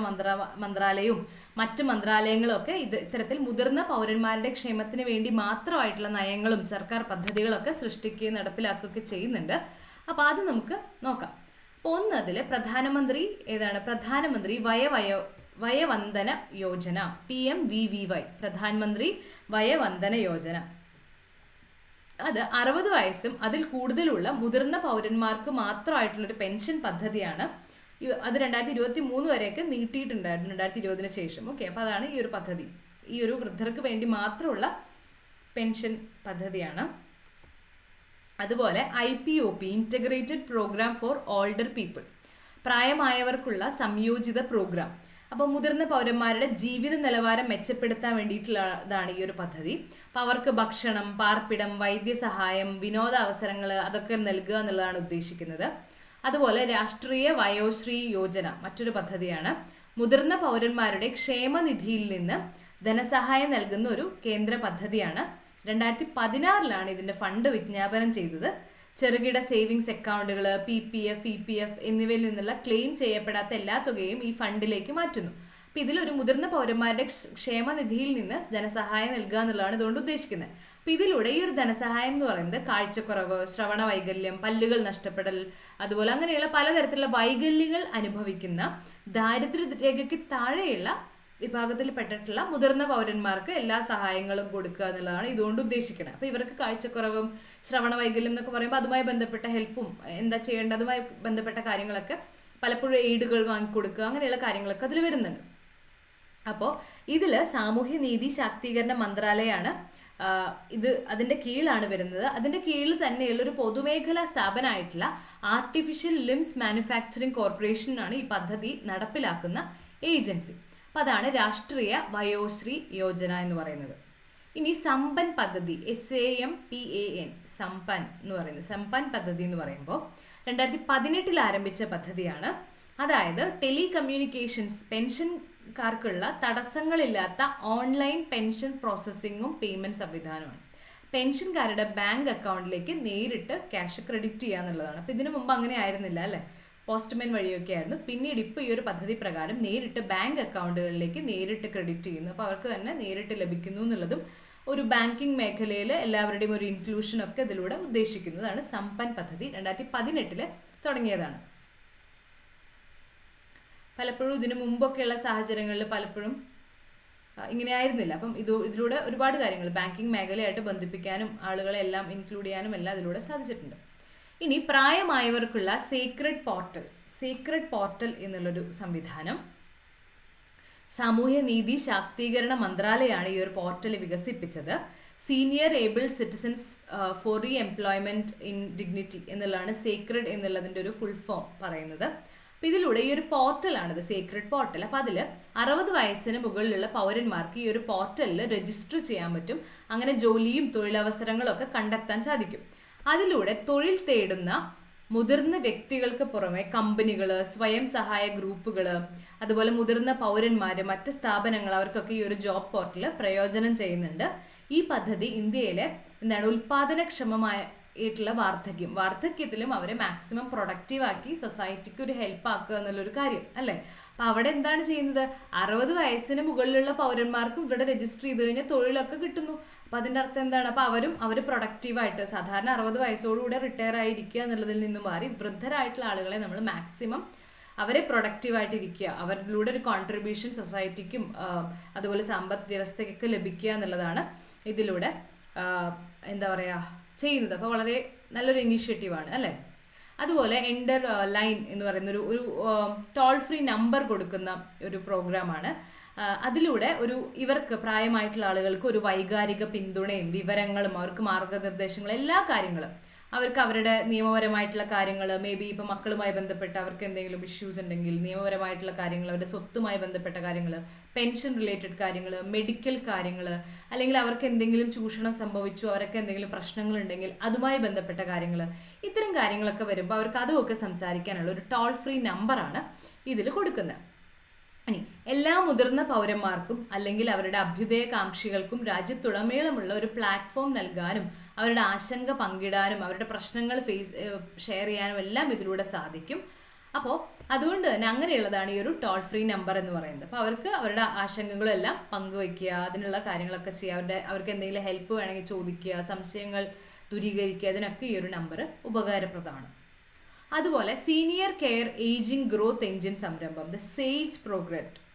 മന്ത്രാലയവും മറ്റ് മന്ത്രാലയങ്ങളും ഒക്കെ ഇത്തരത്തിൽ മുതിർന്ന പൗരന്മാരുടെ ക്ഷേമത്തിന് വേണ്ടി മാത്രമായിട്ടുള്ള നയങ്ങളും സർക്കാർ പദ്ധതികളൊക്കെ സൃഷ്ടിക്കുകയും നടപ്പിലാക്കുകയൊക്കെ ചെയ്യുന്നുണ്ട്. അപ്പോൾ അത് നമുക്ക് നോക്കാം. അപ്പോൾ ഒന്നതിൽ പ്രധാനമന്ത്രി വയവന്ദന യോജന, PMVVY, പ്രധാനമന്ത്രി വയവന്ദന യോജന. അത് 60 വയസ്സും അതിൽ കൂടുതലുള്ള മുതിർന്ന പൗരന്മാർക്ക് മാത്രമായിട്ടുള്ളൊരു പെൻഷൻ പദ്ധതിയാണ്. അത് 2023 വരെയൊക്കെ നീട്ടിയിട്ടുണ്ടായിരുന്നു, 2020 ശേഷം. ഓക്കെ. അപ്പോൾ അതാണ് ഈ ഒരു പദ്ധതി. ഈ ഒരു വൃദ്ധർക്ക് വേണ്ടി മാത്രമുള്ള പെൻഷൻ പദ്ധതിയാണ്. അതുപോലെ IPOP, integrated programme for older people, പ്രായമായവർക്കുള്ള സംയോജിത പ്രോഗ്രാം. അപ്പോൾ മുതിർന്ന പൗരന്മാരുടെ ജീവിത നിലവാരം മെച്ചപ്പെടുത്താൻ വേണ്ടിയിട്ടുള്ളതാണ് ഈ ഒരു പദ്ധതി. അപ്പോൾ അവർക്ക് ഭക്ഷണം, പാർപ്പിടം, വൈദ്യസഹായം, വിനോദാവസരങ്ങൾ അതൊക്കെ നൽകുക എന്നുള്ളതാണ് ഉദ്ദേശിക്കുന്നത്. അതുപോലെ രാഷ്ട്രീയ വയോശ്രീ യോജന മറ്റൊരു പദ്ധതിയാണ്. മുതിർന്ന പൗരന്മാരുടെ ക്ഷേമനിധിയിൽ നിന്ന് ധനസഹായം നൽകുന്ന ഒരു കേന്ദ്ര പദ്ധതിയാണ്. 2016 ഇതിൻ്റെ ഫണ്ട് വിജ്ഞാപനം ചെയ്തത്. ചെറുകിട സേവിങ്സ് അക്കൗണ്ടുകൾ, PPF, EPF എന്നിവയിൽ നിന്നുള്ള ക്ലെയിം ചെയ്യപ്പെടാത്ത എല്ലാ തുകയും ഈ ഫണ്ടിലേക്ക് മാറ്റുന്നു. അപ്പം ഇതിലൊരു മുതിർന്ന പൗരന്മാരുടെ ക്ഷേമനിധിയിൽ നിന്ന് ധനസഹായം നൽകുക എന്നുള്ളതാണ് ഇതുകൊണ്ട് ഉദ്ദേശിക്കുന്നത്. അപ്പം ഇതിലൂടെ ഈ ഒരു ധനസഹായം എന്ന് പറയുന്നത് കാഴ്ചക്കുറവ്, ശ്രവണ വൈകല്യം, പല്ലുകൾ നഷ്ടപ്പെടൽ, അതുപോലെ അങ്ങനെയുള്ള പലതരത്തിലുള്ള വൈകല്യങ്ങൾ അനുഭവിക്കുന്ന ദാരിദ്ര്യരേഖയ്ക്ക് താഴെയുള്ള വിഭാഗത്തിൽപ്പെട്ടിട്ടുള്ള മുതിർന്ന പൗരന്മാർക്ക് എല്ലാ സഹായങ്ങളും കൊടുക്കുക എന്നുള്ളതാണ് ഇതുകൊണ്ട് ഉദ്ദേശിക്കുന്നത്. അപ്പോൾ ഇവർക്ക് കാഴ്ചക്കുറവും ശ്രവണ വൈകല്യം എന്നൊക്കെ പറയുമ്പോൾ അതുമായി ബന്ധപ്പെട്ട ഹെൽപ്പും എന്താ ചെയ്യേണ്ടത് അതുമായി ബന്ധപ്പെട്ട കാര്യങ്ങളൊക്കെ പലപ്പോഴും എയ്ഡുകൾ വാങ്ങിക്കൊടുക്കുക, അങ്ങനെയുള്ള കാര്യങ്ങളൊക്കെ അതിൽ വരുന്നുണ്ട്. അപ്പോൾ ഇതിൽ സാമൂഹ്യനീതി ശാക്തീകരണ മന്ത്രാലയമാണ് അതിൻ്റെ കീഴിലാണ് വരുന്നത്. അതിൻ്റെ കീഴിൽ തന്നെയുള്ള ഒരു പൊതുമേഖലാ സ്ഥാപനമായിട്ടുള്ള ആർട്ടിഫിഷ്യൽ ലിംസ് മാനുഫാക്ചറിംഗ് കോർപ്പറേഷനാണ് ഈ പദ്ധതി നടപ്പിലാക്കുന്ന ഏജൻസി. അപ്പം അതാണ് രാഷ്ട്രീയ വയോശ്രീ യോജന എന്ന് പറയുന്നത്. ഇനി സമ്പൻ പദ്ധതി, SAMPAN, സമ്പൻ എന്ന് പറയുന്നത്, സമ്പൻ പദ്ധതി എന്ന് പറയുമ്പോൾ 2018 ആരംഭിച്ച പദ്ധതിയാണ്. അതായത് ടെലികമ്മ്യൂണിക്കേഷൻസ് പെൻഷൻകാർക്കുള്ള തടസ്സങ്ങളില്ലാത്ത ഓൺലൈൻ പെൻഷൻ പ്രോസസ്സിങ്ങും പേയ്മെന്റ് സംവിധാനമാണ്. പെൻഷൻകാരുടെ ബാങ്ക് അക്കൗണ്ടിലേക്ക് നേരിട്ട് ക്യാഷ് ക്രെഡിറ്റ് ചെയ്യുക എന്നുള്ളതാണ്. അപ്പം ഇതിനു മുമ്പ് അങ്ങനെ ആയിരുന്നില്ല അല്ലേ, പോസ്റ്റ്മെൻ വഴിയൊക്കെ ആയിരുന്നു. പിന്നീട് ഇപ്പോൾ ഈ ഒരു പദ്ധതി പ്രകാരം നേരിട്ട് ബാങ്ക് അക്കൗണ്ടുകളിലേക്ക് നേരിട്ട് ക്രെഡിറ്റ് ചെയ്യുന്നു. അപ്പോൾ അവർക്ക് തന്നെ നേരിട്ട് ലഭിക്കുന്നു എന്നുള്ളതും ഒരു ബാങ്കിങ് മേഖലയിൽ എല്ലാവരുടെയും ഒരു ഇൻക്ലൂഷൻ ഒക്കെ ഇതിലൂടെ ഉദ്ദേശിക്കുന്നതാണ്. സമ്പൻ പദ്ധതി 2018 തുടങ്ങിയതാണ്. പലപ്പോഴും ഇതിനു മുമ്പൊക്കെയുള്ള സാഹചര്യങ്ങളിൽ പലപ്പോഴും ഇങ്ങനെ ആയിരുന്നില്ല. അപ്പം ഇതിലൂടെ ഒരുപാട് കാര്യങ്ങൾ ബാങ്കിങ് മേഖലയായിട്ട് ബന്ധിപ്പിക്കാനും ആളുകളെ എല്ലാം ഇൻക്ലൂഡ് ചെയ്യാനും എല്ലാം ഇതിലൂടെ സാധിച്ചിട്ടുണ്ട്. ഇനി പ്രായമായവർക്കുള്ള സീക്രട്ട് പോർട്ടൽ എന്നുള്ളൊരു സംവിധാനം സാമൂഹ്യനീതി ശാക്തീകരണ മന്ത്രാലയമാണ് ഈ ഒരു പോർട്ടൽ വികസിപ്പിച്ചത്. Senior able citizens for re employment in dignity എന്നുള്ളതാണ് സീക്രട്ട് എന്നുള്ളതിൻ്റെ ഒരു ഫുൾ ഫോം പറയുന്നത്. അപ്പം ഇതിലൂടെ ഈ ഒരു പോർട്ടലാണിത്, സീക്രട്ട് പോർട്ടൽ. അപ്പം അതിൽ 60 വയസ്സിന് മുകളിലുള്ള പൗരന്മാർക്ക് ഈ ഒരു പോർട്ടലിൽ രജിസ്റ്റർ ചെയ്യാൻ പറ്റും. അങ്ങനെ ജോലിയും തൊഴിലവസരങ്ങളും ഒക്കെ കണ്ടെത്താൻ സാധിക്കും. അതിലൂടെ തൊഴിൽ തേടുന്ന മുതിർന്ന വ്യക്തികൾക്ക് പുറമെ കമ്പനികൾ, സ്വയം സഹായ ഗ്രൂപ്പുകൾ, അതുപോലെ മുതിർന്ന പൗരന്മാർ, മറ്റ് സ്ഥാപനങ്ങൾ അവർക്കൊക്കെ ഈ ഒരു ജോബ് പോർട്ടൽ പ്രയോജനം ചെയ്യുന്നുണ്ട്. ഈ പദ്ധതി ഇന്ത്യയിലെ ഉൽപാദനക്ഷമമായിട്ടുള്ള വാർദ്ധക്യത്തിലും അവരെ മാക്സിമം പ്രൊഡക്റ്റീവ് ആക്കി സൊസൈറ്റിക്ക് ഒരു ഹെൽപ്പ് ആക്കുക എന്നുള്ളൊരു കാര്യം അല്ലേ. അപ്പം അവിടെ എന്താണ് ചെയ്യുന്നത്, 60 വയസ്സിന് മുകളിലുള്ള പൗരന്മാർക്കും ഇവിടെ രജിസ്റ്റർ ചെയ്ത് കഴിഞ്ഞാൽ തൊഴിലൊക്കെ കിട്ടുന്നു. അപ്പം അതിൻ്റെ അർത്ഥം എന്താണ്, അപ്പം അവർ പ്രൊഡക്റ്റീവായിട്ട് സാധാരണ 60 വയസ്സോടുകൂടെ റിട്ടയർ ആയിരിക്കുക എന്നുള്ളതിൽ നിന്നും മാറി വൃദ്ധരായിട്ടുള്ള ആളുകളെ നമ്മൾ മാക്സിമം അവരെ പ്രൊഡക്റ്റീവായിട്ടിരിക്കുക, അവരിലൂടെ ഒരു കോൺട്രിബ്യൂഷൻ സൊസൈറ്റിക്കും അതുപോലെ സമ്പദ് വ്യവസ്ഥയ്ക്കൊക്കെ ലഭിക്കുക എന്നുള്ളതാണ് ഇതിലൂടെ എന്താ പറയുക ചെയ്യുന്നത്. അപ്പോൾ വളരെ നല്ലൊരു ഇനീഷ്യേറ്റീവാണ് അല്ലേ. അതുപോലെ എൻഡർ ലൈൻ എന്ന് പറയുന്ന ഒരു ടോൾ ഫ്രീ നമ്പർ കൊടുക്കുന്ന ഒരു പ്രോഗ്രാമാണ്. അതിലൂടെ ഇവർക്ക് പ്രായമായിട്ടുള്ള ആളുകൾക്ക് ഒരു വൈകാരിക പിന്തുണയും വിവരങ്ങളും അവർക്ക് മാർഗനിർദ്ദേശങ്ങളും എല്ലാ കാര്യങ്ങളും അവർക്ക് അവരുടെ നിയമപരമായിട്ടുള്ള കാര്യങ്ങൾ, മേ ബി ഇപ്പം മക്കളുമായി ബന്ധപ്പെട്ട് അവർക്ക് എന്തെങ്കിലും ഇഷ്യൂസ് ഉണ്ടെങ്കിൽ നിയമപരമായിട്ടുള്ള കാര്യങ്ങൾ, അവരുടെ സ്വത്തുമായി ബന്ധപ്പെട്ട കാര്യങ്ങൾ, പെൻഷൻ റിലേറ്റഡ് കാര്യങ്ങൾ, മെഡിക്കൽ കാര്യങ്ങൾ, അല്ലെങ്കിൽ അവർക്ക് എന്തെങ്കിലും ചൂഷണം സംഭവിച്ചു, അവർക്ക് എന്തെങ്കിലും പ്രശ്നങ്ങളുണ്ടെങ്കിൽ അതുമായി ബന്ധപ്പെട്ട കാര്യങ്ങൾ, ഇത്തരം കാര്യങ്ങളൊക്കെ വരുമ്പോൾ അവർക്ക് അതുമൊക്കെ സംസാരിക്കാനുള്ള ഒരു ടോൾ ഫ്രീ നമ്പറാണ് ഇതിൽ കൊടുക്കുന്നത്. ഇനി എല്ലാ മുതിർന്ന പൗരന്മാർക്കും അല്ലെങ്കിൽ അവരുടെ അഭ്യുദയകാംക്ഷികൾക്കും രാജ്യത്തുടനീളമുള്ള ഒരു പ്ലാറ്റ്ഫോം നൽകാനും അവരുടെ ആശങ്ക പങ്കിടാനും അവരുടെ പ്രശ്നങ്ങൾ ഷെയർ ചെയ്യാനും എല്ലാം ഇതിലൂടെ സാധിക്കും. അപ്പോൾ അതുകൊണ്ട് തന്നെ അങ്ങനെയുള്ളതാണ് ഈ ഒരു ടോൾ ഫ്രീ നമ്പർ എന്ന് പറയുന്നത്. അപ്പോൾ അവർക്ക് അവരുടെ ആശങ്കകളെല്ലാം പങ്കുവയ്ക്കുക, അതിനുള്ള കാര്യങ്ങളൊക്കെ ചെയ്യുക, അവർക്ക് എന്തെങ്കിലും ഹെൽപ്പ് വേണമെങ്കിൽ ചോദിക്കുക, സംശയങ്ങൾ ദൂരീകരിക്കുക, അതിനൊക്കെ ഈ ഒരു നമ്പർ ഉപകാരപ്രദമാണ്. അതുപോലെ senior care ageing growth engine സംരംഭം, the sage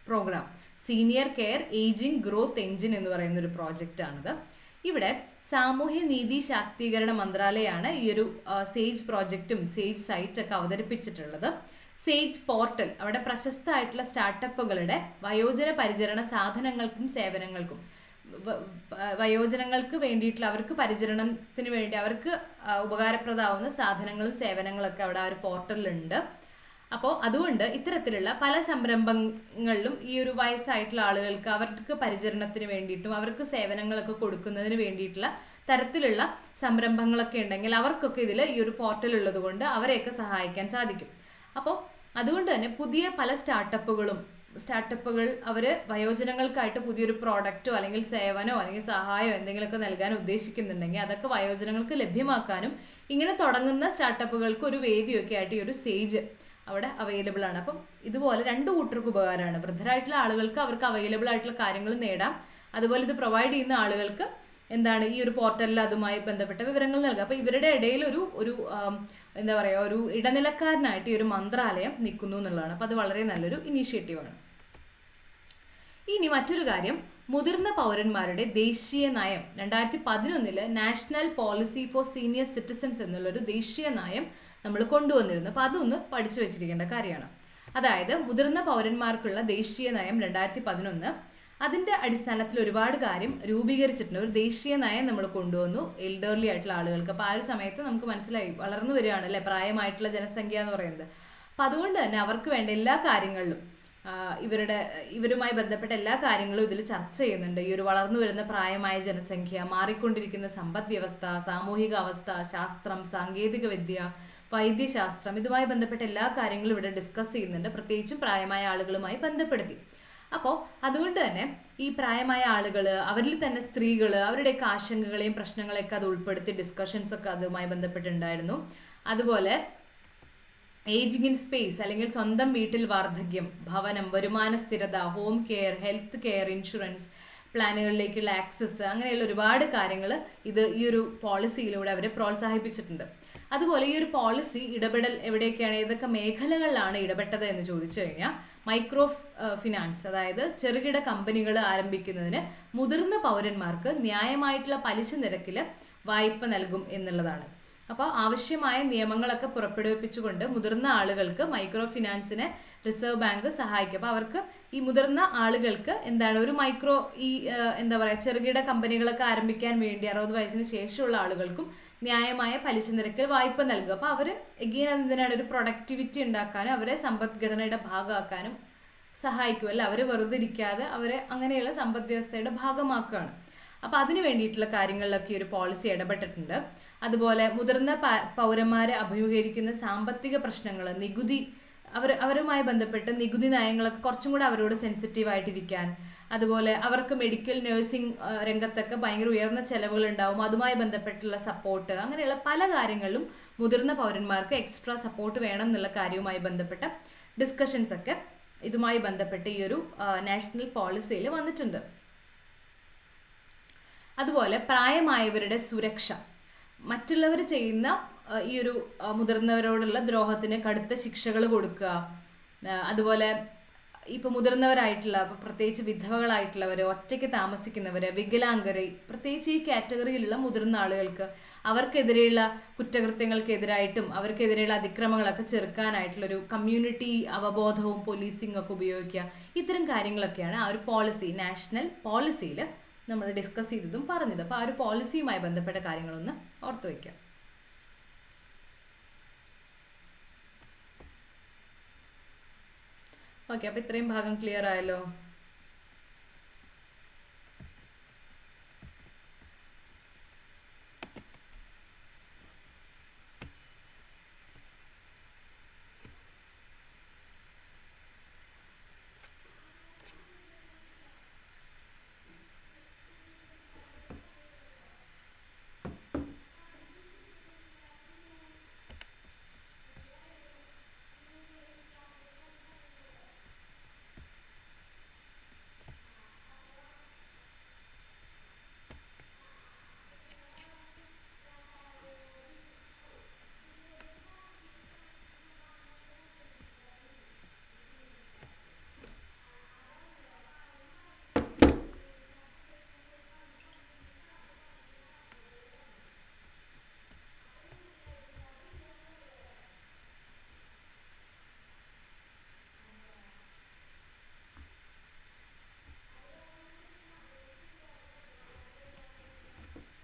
programme, senior care ageing growth engine എന്ന് പറയുന്ന ഒരു പ്രോജക്റ്റാണിത്. ഇവിടെ സാമൂഹ്യനീതി ശാക്തീകരണ മന്ത്രാലയമാണ് ഈ ഒരു സേജ് പ്രോജക്റ്റും സേജ് സൈറ്റൊക്കെ അവതരിപ്പിച്ചിട്ടുള്ളത്. സേജ് പോർട്ടൽ അവിടെ പ്രശസ്തമായിട്ടുള്ള സ്റ്റാർട്ടപ്പുകളുടെ വയോജന പരിചരണ സാധനങ്ങൾക്കും സേവനങ്ങൾക്കും, വയോജനങ്ങൾക്ക് വേണ്ടിയിട്ടുള്ള അവർക്ക് പരിചരണത്തിന് വേണ്ടി അവർക്ക് ഉപകാരപ്രദമാവുന്ന സാധനങ്ങളും സേവനങ്ങളൊക്കെ അവിടെ ആ ഒരു പോർട്ടലിലുണ്ട്. അപ്പോൾ അതുകൊണ്ട് ഇത്തരത്തിലുള്ള പല സംരംഭങ്ങളിലും ഈ ഒരു വയസ്സായിട്ടുള്ള ആളുകൾക്ക് അവർക്ക് പരിചരണത്തിന് വേണ്ടിയിട്ടും അവർക്ക് സേവനങ്ങളൊക്കെ കൊടുക്കുന്നതിന് വേണ്ടിയിട്ടുള്ള തരത്തിലുള്ള സംരംഭങ്ങളൊക്കെ ഉണ്ടെങ്കിൽ അവർക്കൊക്കെ ഇതിൽ ഈ ഒരു പോർട്ടൽ ഉള്ളത് കൊണ്ട് അവരെയൊക്കെ സഹായിക്കാൻ സാധിക്കും. അപ്പോൾ അതുകൊണ്ട് തന്നെ പുതിയ പല സ്റ്റാർട്ടപ്പുകൾ അവർ വയോജനങ്ങൾക്കായിട്ട് പുതിയൊരു പ്രോഡക്റ്റോ അല്ലെങ്കിൽ സേവനമോ അല്ലെങ്കിൽ സഹായമോ എന്തെങ്കിലുമൊക്കെ നൽകാൻ ഉദ്ദേശിക്കുന്നുണ്ടെങ്കിൽ അതൊക്കെ വയോജനങ്ങൾക്ക് ലഭ്യമാക്കാനും ഇങ്ങനെ തുടങ്ങുന്ന സ്റ്റാർട്ടപ്പുകൾക്ക് ഒരു വേദിയൊക്കെ ആയിട്ട് ഈ ഒരു സേജ് അവിടെ അവൈലബിൾ ആണ്. അപ്പം ഇതുപോലെ രണ്ടു കൂട്ടർക്ക് ഉപകാരമാണ്. വൃദ്ധരായിട്ടുള്ള ആളുകൾക്ക് അവർക്ക് അവൈലബിൾ ആയിട്ടുള്ള കാര്യങ്ങൾ നേടാം, അതുപോലെ ഇത് പ്രൊവൈഡ് ചെയ്യുന്ന ആളുകൾക്ക് എന്താണ് ഈ ഒരു പോർട്ടലിൽ അതുമായി ബന്ധപ്പെട്ട വിവരങ്ങൾ നൽകുക. അപ്പോൾ ഇവരുടെ ഇടയിൽ ഒരു എന്താ പറയുക, ഒരു ഇടനിലക്കാരനായിട്ട് ഈ ഒരു മന്ത്രാലയം നിൽക്കുന്നു എന്നുള്ളതാണ്. അപ്പോൾ അത് വളരെ നല്ലൊരു ഇനീഷ്യേറ്റീവാണ്. ഇനി മറ്റൊരു കാര്യം, മുതിർന്ന പൗരന്മാരുടെ ദേശീയ നയം 2011 national policy four senior citizens എന്നുള്ളൊരു ദേശീയ നയം നമ്മൾ കൊണ്ടുവന്നിരുന്നു. അപ്പോൾ അതൊന്ന് പഠിച്ചു വെച്ചിരിക്കേണ്ട കാര്യമാണ്. അതായത് മുതിർന്ന പൗരന്മാർക്കുള്ള ദേശീയ നയം 2011, അതിൻ്റെ അടിസ്ഥാനത്തിൽ ഒരുപാട് കാര്യം രൂപീകരിച്ചിട്ടുണ്ട്. ഒരു ദേശീയ നയം നമ്മൾ കൊണ്ടുവന്നു എൽഡർലി ആയിട്ടുള്ള ആളുകൾക്ക്. അപ്പോൾ ആ ഒരു സമയത്ത് നമുക്ക് മനസ്സിലായി വളർന്നു വരികയാണ് അല്ലേ പ്രായമായിട്ടുള്ള ജനസംഖ്യ എന്ന് പറയുന്നത്. അപ്പോൾ അതുകൊണ്ട് തന്നെ അവർക്ക് വേണ്ട എല്ലാ കാര്യങ്ങളിലും ഇവരുമായി ബന്ധപ്പെട്ട എല്ലാ കാര്യങ്ങളും ഇതിൽ ചർച്ച ചെയ്യുന്നുണ്ട്. ഈ ഒരു വളർന്നു വരുന്ന പ്രായമായ ജനസംഖ്യ, മാറിക്കൊണ്ടിരിക്കുന്ന സമ്പദ് വ്യവസ്ഥ, സാമൂഹിക അവസ്ഥ, ശാസ്ത്രം, സാങ്കേതിക വിദ്യ, വൈദ്യശാസ്ത്രം, ഇതുമായി ബന്ധപ്പെട്ട എല്ലാ കാര്യങ്ങളും ഇവിടെ ഡിസ്കസ് ചെയ്യുന്നുണ്ട്, പ്രത്യേകിച്ചും പ്രായമായ ആളുകളുമായി ബന്ധപ്പെടുത്തി. അപ്പോൾ അതുകൊണ്ട് തന്നെ ഈ പ്രായമായ ആളുകൾ, അവരിൽ തന്നെ സ്ത്രീകൾ, അവരുടെയൊക്കെ ആശങ്കകളെയും പ്രശ്നങ്ങളെയൊക്കെ അത് ഉൾപ്പെടുത്തി ഡിസ്കഷൻസ് ഒക്കെ അതുമായി ബന്ധപ്പെട്ടുണ്ടായിരുന്നു. അതുപോലെ ഏജിങ് ഇൻ സ്പേസ് അല്ലെങ്കിൽ സ്വന്തം വീട്ടിൽ വാർദ്ധക്യം, ഭവനം, വരുമാന സ്ഥിരത, home care, health care, insurance പ്ലാനുകളിലേക്കുള്ള ആക്സസ്, അങ്ങനെയുള്ള ഒരുപാട് കാര്യങ്ങൾ ഈ ഒരു പോളിസിയിലൂടെ അവർ പ്രോത്സാഹിപ്പിച്ചിട്ടുണ്ട്. അതുപോലെ ഈ ഒരു പോളിസി ഇടപെടൽ എവിടെയൊക്കെയാണ്, ഏതൊക്കെ മേഖലകളിലാണ് ഇടപെട്ടത് എന്ന് ചോദിച്ചു കഴിഞ്ഞാൽ മൈക്രോ ഫിനാൻസ്, അതായത് ചെറുകിട കമ്പനികൾ ആരംഭിക്കുന്നതിന് മുതിർന്ന പൗരന്മാർക്ക് ന്യായമായിട്ടുള്ള പലിശ നിരക്കിൽ വായ്പ നൽകും എന്നുള്ളതാണ്. അപ്പോൾ ആവശ്യമായ നിയമങ്ങളൊക്കെ പുറപ്പെടുവിപ്പിച്ചുകൊണ്ട് മുതിർന്ന ആളുകൾക്ക് മൈക്രോ ഫിനാൻസിനെ റിസർവ് ബാങ്ക് സഹായിക്കും. അപ്പോൾ അവർക്ക് ഈ മുതിർന്ന ആളുകൾക്ക് എന്താണ് ഒരു എന്താ പറയുക ചെറുകിട കമ്പനികളൊക്കെ ആരംഭിക്കാൻ വേണ്ടി 60 വയസ്സിന് ശേഷമുള്ള ആളുകൾക്കും ന്യായമായ പലിശ നിരക്കിൽ വായ്പ നൽകുക. അപ്പോൾ അവർ എഗെയിൻ എന്തിനാണ് ഒരു പ്രൊഡക്ടിവിറ്റി ഉണ്ടാക്കാനും അവരെ സമ്പദ്ഘടനയുടെ ഭാഗമാക്കാനും സഹായിക്കുമല്ലോ. അവർ വെറുതെ ഇരിക്കാതെ അവരെ അങ്ങനെയുള്ള സമ്പദ് വ്യവസ്ഥയുടെ ഭാഗമാക്കുകയാണ്. അപ്പോൾ അതിന് വേണ്ടിയിട്ടുള്ള കാര്യങ്ങളിലൊക്കെ ഒരു പോളിസി ഇടപെട്ടിട്ടുണ്ട്. അതുപോലെ മുതിർന്ന പൗരന്മാരെ അഭിമുഖീകരിക്കുന്ന സാമ്പത്തിക പ്രശ്നങ്ങൾ, നികുതി, അവരുമായി ബന്ധപ്പെട്ട് നികുതി നയങ്ങളൊക്കെ കുറച്ചും കൂടെ അവരോട് സെൻസിറ്റീവായിട്ടിരിക്കാൻ, അതുപോലെ അവർക്ക് മെഡിക്കൽ നഴ്സിംഗ് രംഗത്തൊക്കെ ഭയങ്കര ഉയർന്ന ചെലവുകൾ ഉണ്ടാവും, അതുമായി ബന്ധപ്പെട്ടുള്ള സപ്പോർട്ട്, അങ്ങനെയുള്ള പല കാര്യങ്ങളിലും മുതിർന്ന പൗരന്മാർക്ക് എക്സ്ട്രാ സപ്പോർട്ട് വേണം എന്നുള്ള കാര്യവുമായി ബന്ധപ്പെട്ട ഡിസ്കഷൻസ് ഒക്കെ ഇതുമായി ബന്ധപ്പെട്ട് ഈ ഒരു നാഷണൽ പോളിസിയിൽ വന്നിട്ടുണ്ട്. അതുപോലെ പ്രായമായവരുടെ സുരക്ഷ, മറ്റുള്ളവർ ചെയ്യുന്ന ഈ ഒരു മുതിർന്നവരോടുള്ള ദ്രോഹത്തിന് കടുത്ത ശിക്ഷകൾ കൊടുക്കുക. അതുപോലെ ഇപ്പോൾ മുതിർന്നവരായിട്ടുള്ള, പ്രത്യേകിച്ച് വിധവകളായിട്ടുള്ളവർ, ഒറ്റയ്ക്ക് താമസിക്കുന്നവർ, വികലാംഗർ, പ്രത്യേകിച്ച് ഈ കാറ്റഗറിയിലുള്ള മുതിർന്ന ആളുകൾക്ക് അവർക്കെതിരെയുള്ള കുറ്റകൃത്യങ്ങൾക്കെതിരായിട്ടും അവർക്കെതിരെയുള്ള അതിക്രമങ്ങളൊക്കെ ചെറുക്കാനായിട്ടുള്ളൊരു കമ്മ്യൂണിറ്റി അവബോധവും പോലീസിംഗ് ഒക്കെ ഉപയോഗിക്കുക. ഇത്തരം കാര്യങ്ങളൊക്കെയാണ് ആ ഒരു പോളിസി, നാഷണൽ പോളിസിയിൽ നമ്മൾ ഡിസ്കസ് ചെയ്തതും പറഞ്ഞത്. അപ്പോൾ ആ ഒരു പോളിസിയുമായി ബന്ധപ്പെട്ട കാര്യങ്ങളൊന്ന് ഓർത്തു വയ്ക്കുക. ഓക്കെ, അപ്പോൾ ഇത്രയും ഭാഗം ക്ലിയർ ആയല്ലോ.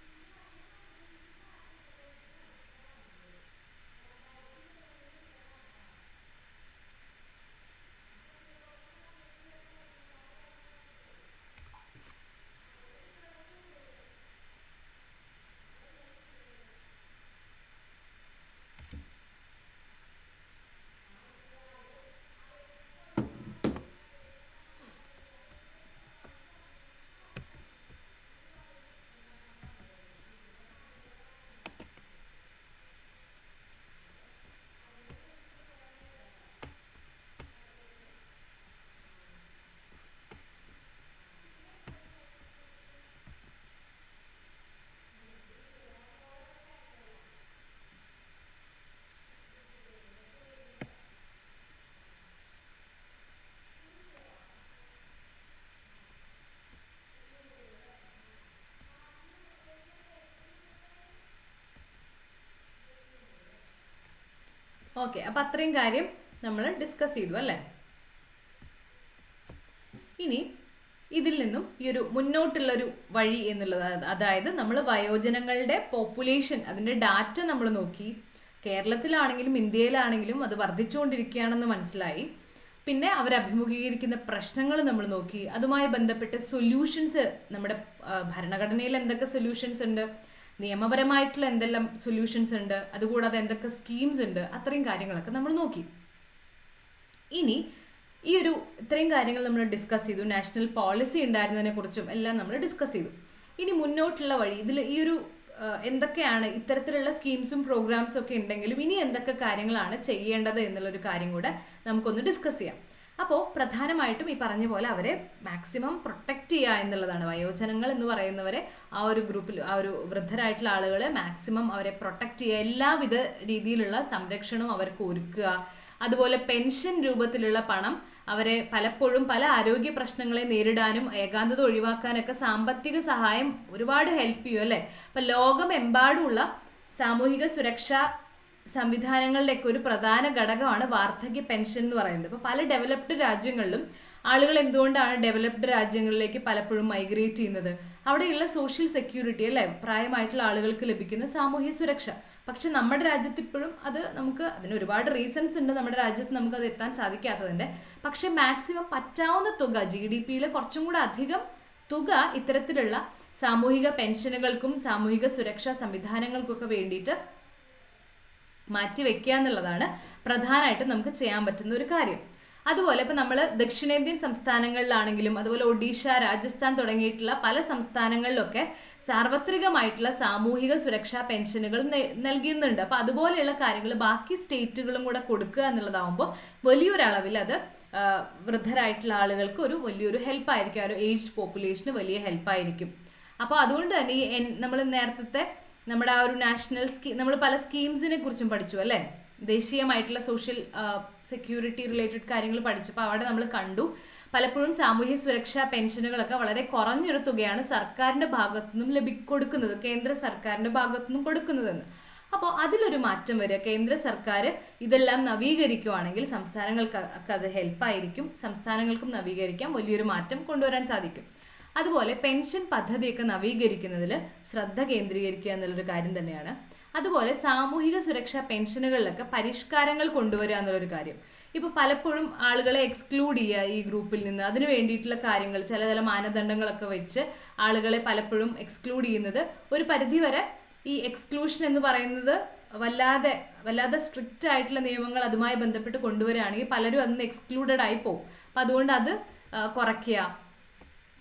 ഓക്കെ, അപ്പം അത്രയും കാര്യം നമ്മൾ ഡിസ്കസ് ചെയ്തു അല്ലേ. ഇനി ഇതിൽ നിന്നും ഈ ഒരു മുന്നോട്ടുള്ളൊരു വഴി എന്നുള്ളത്, അതായത് നമ്മൾ വയോജനങ്ങളുടെ പോപ്പുലേഷൻ അതിൻ്റെ ഡാറ്റ നമ്മൾ നോക്കി. കേരളത്തിലാണെങ്കിലും ഇന്ത്യയിലാണെങ്കിലും അത് വർദ്ധിച്ചുകൊണ്ടിരിക്കുകയാണെന്ന് മനസ്സിലായി. പിന്നെ അവർ അഭിമുഖീകരിക്കുന്ന പ്രശ്നങ്ങൾ നമ്മൾ നോക്കി. അതുമായി ബന്ധപ്പെട്ട് സൊല്യൂഷൻസ്, നമ്മുടെ ഭരണഘടനയിൽ എന്തൊക്കെ സൊല്യൂഷൻസ് ഉണ്ട്, നിയമപരമായിട്ടുള്ള എന്തെല്ലാം സൊല്യൂഷൻസ് ഉണ്ട്, അതുകൂടാതെ എന്തൊക്കെ സ്കീംസ് ഉണ്ട്, അത്രയും കാര്യങ്ങളൊക്കെ നമ്മൾ നോക്കി. ഇനി ഈ ഒരു ഇത്രയും കാര്യങ്ങൾ നമ്മൾ ഡിസ്കസ് ചെയ്തു. നാഷണൽ പോളിസി ഉണ്ടായിരുന്നതിനെ കുറിച്ചും എല്ലാം നമ്മൾ ഡിസ്കസ് ചെയ്തു. ഇനി മുന്നോട്ടുള്ള വഴി, ഇതിൽ ഈ ഒരു എന്തൊക്കെയാണ് ഇത്തരത്തിലുള്ള സ്കീംസും പ്രോഗ്രാംസും ഒക്കെ ഉണ്ടെങ്കിലും ഇനി എന്തൊക്കെ കാര്യങ്ങളാണ് ചെയ്യേണ്ടത് എന്നുള്ളൊരു കാര്യം കൂടെ നമുക്കൊന്ന് ഡിസ്കസ് ചെയ്യാം. അപ്പോൾ പ്രധാനമായിട്ടും ഈ പറഞ്ഞ പോലെ അവരെ മാക്സിമം പ്രൊട്ടക്റ്റ് ചെയ്യുക എന്നുള്ളതാണ്. വയോജനങ്ങൾ എന്ന് പറയുന്നവരെ, ആ ഒരു ഗ്രൂപ്പിൽ ആ ഒരു വൃദ്ധരായിട്ടുള്ള ആളുകളെ മാക്സിമം അവരെ പ്രൊട്ടക്റ്റ് ചെയ്യുക, എല്ലാവിധ രീതിയിലുള്ള സംരക്ഷണവും അവർക്ക് ഒരുക്കുക. അതുപോലെ പെൻഷൻ രൂപത്തിലുള്ള പണം അവരെ പലപ്പോഴും പല ആരോഗ്യ പ്രശ്നങ്ങളെ നേരിടാനും ഏകാന്തത ഒഴിവാക്കാനൊക്കെ സാമ്പത്തിക സഹായം ഒരുപാട് ഹെൽപ്പ് ചെയ്യും അല്ലേ. അപ്പം ലോകമെമ്പാടുമുള്ള സാമൂഹിക സുരക്ഷാ സംവിധാനങ്ങളുടെയൊക്കെ ഒരു പ്രധാന ഘടകമാണ് വാർദ്ധക്യ പെൻഷൻ എന്ന് പറയുന്നത്. അപ്പോൾ പല ഡെവലപ്ഡ് രാജ്യങ്ങളിലും ആളുകൾ എന്തുകൊണ്ടാണ് ഡെവലപ്ഡ് രാജ്യങ്ങളിലേക്ക് പലപ്പോഴും മൈഗ്രേറ്റ് ചെയ്യുന്നത്? അവിടെയുള്ള സോഷ്യൽ സെക്യൂരിറ്റി അല്ലേ, പ്രായമായിട്ടുള്ള ആളുകൾക്ക് ലഭിക്കുന്ന സാമൂഹ്യ സുരക്ഷ. പക്ഷെ നമ്മുടെ രാജ്യത്ത് ഇപ്പോഴും അത് നമുക്ക്, അതിന് ഒരുപാട് റീസൺസ് ഉണ്ട് നമ്മുടെ രാജ്യത്ത് നമുക്ക് അത് എത്താൻ സാധിക്കാത്തതിൻ്റെ. പക്ഷെ മാക്സിമം പറ്റാവുന്ന തുക, GDP-യിൽ കുറച്ചും കൂടെ അധികം തുക ഇത്തരത്തിലുള്ള സാമൂഹിക പെൻഷനുകൾക്കും സാമൂഹിക സുരക്ഷാ സംവിധാനങ്ങൾക്കൊക്കെ വേണ്ടിയിട്ട് മാറ്റിവെക്കുക എന്നുള്ളതാണ് പ്രധാനമായിട്ടും നമുക്ക് ചെയ്യാൻ പറ്റുന്ന ഒരു കാര്യം. അതുപോലെ ഇപ്പം നമ്മൾ ദക്ഷിണേന്ത്യൻ സംസ്ഥാനങ്ങളിലാണെങ്കിലും അതുപോലെ ഒഡീഷ, രാജസ്ഥാൻ തുടങ്ങിയിട്ടുള്ള പല സംസ്ഥാനങ്ങളിലൊക്കെ സാർവത്രികമായിട്ടുള്ള സാമൂഹിക സുരക്ഷാ പെൻഷനുകൾ നൽകുന്നുണ്ട്. അപ്പം അതുപോലെയുള്ള കാര്യങ്ങൾ ബാക്കി സ്റ്റേറ്റുകളും കൂടെ കൊടുക്കുക എന്നുള്ളതാവുമ്പോൾ വലിയൊരളവിൽ അത് വൃദ്ധരായിട്ടുള്ള ആളുകൾക്ക് ഒരു വലിയൊരു ഹെൽപ്പായിരിക്കും, ആ ഒരു ഏജ്ഡ് പോപ്പുലേഷന് വലിയ ഹെൽപ്പായിരിക്കും. അപ്പോൾ അതുകൊണ്ട് തന്നെ ഈ നമ്മൾ നേരത്തെ നമ്മുടെ ആ ഒരു നാഷണൽ നമ്മൾ പല സ്കീംസിനെ കുറിച്ചും പഠിച്ചു അല്ലേ, ദേശീയമായിട്ടുള്ള സോഷ്യൽ സെക്യൂരിറ്റി റിലേറ്റഡ് കാര്യങ്ങൾ പഠിച്ചപ്പോൾ അവിടെ നമ്മൾ കണ്ടു പലപ്പോഴും സാമൂഹ്യ സുരക്ഷാ പെൻഷനുകളൊക്കെ വളരെ കുറഞ്ഞൊരു തുകയാണ് സർക്കാരിൻ്റെ ഭാഗത്തു നിന്നും കൊടുക്കുന്നത്, കേന്ദ്ര സർക്കാരിൻ്റെ ഭാഗത്തു നിന്നും കൊടുക്കുന്നതെന്ന്. അപ്പോൾ അതിലൊരു മാറ്റം വരിക, കേന്ദ്ര സർക്കാർ ഇതെല്ലാം നവീകരിക്കുകയാണെങ്കിൽ സംസ്ഥാനങ്ങൾക്ക് അത് ഹെൽപ്പായിരിക്കും, സംസ്ഥാനങ്ങൾക്കും നവീകരിക്കാൻ വലിയൊരു മാറ്റം കൊണ്ടുവരാൻ സാധിക്കും. അതുപോലെ പെൻഷൻ പദ്ധതിയൊക്കെ നവീകരിക്കുന്നതിൽ ശ്രദ്ധ കേന്ദ്രീകരിക്കുക എന്നുള്ളൊരു കാര്യം തന്നെയാണ്. അതുപോലെ സാമൂഹിക സുരക്ഷാ പെൻഷനുകളിലൊക്കെ പരിഷ്കാരങ്ങൾ കൊണ്ടുവരിക എന്നുള്ളൊരു കാര്യം. ഇപ്പോൾ പലപ്പോഴും ആളുകളെ എക്സ്ക്ലൂഡ് ചെയ്യുക ഈ ഗ്രൂപ്പിൽ നിന്ന്, അതിന് വേണ്ടിയിട്ടുള്ള കാര്യങ്ങൾ ചില മാനദണ്ഡങ്ങളൊക്കെ വെച്ച് ആളുകളെ പലപ്പോഴും എക്സ്ക്ലൂഡ് ചെയ്യുന്നത് ഒരു പരിധിവരെ ഈ എക്സ്ക്ലൂഷൻ എന്ന് പറയുന്നത് വല്ലാതെ സ്ട്രിക്റ്റ് ആയിട്ടുള്ള നിയമങ്ങൾ അതുമായി ബന്ധപ്പെട്ട് കൊണ്ടുവരികയാണെങ്കിൽ പലരും അതിന് എക്സ്ക്ലൂഡഡ് ആയി പോകും. അപ്പം അതുകൊണ്ട് അത് കുറയ്ക്കുക.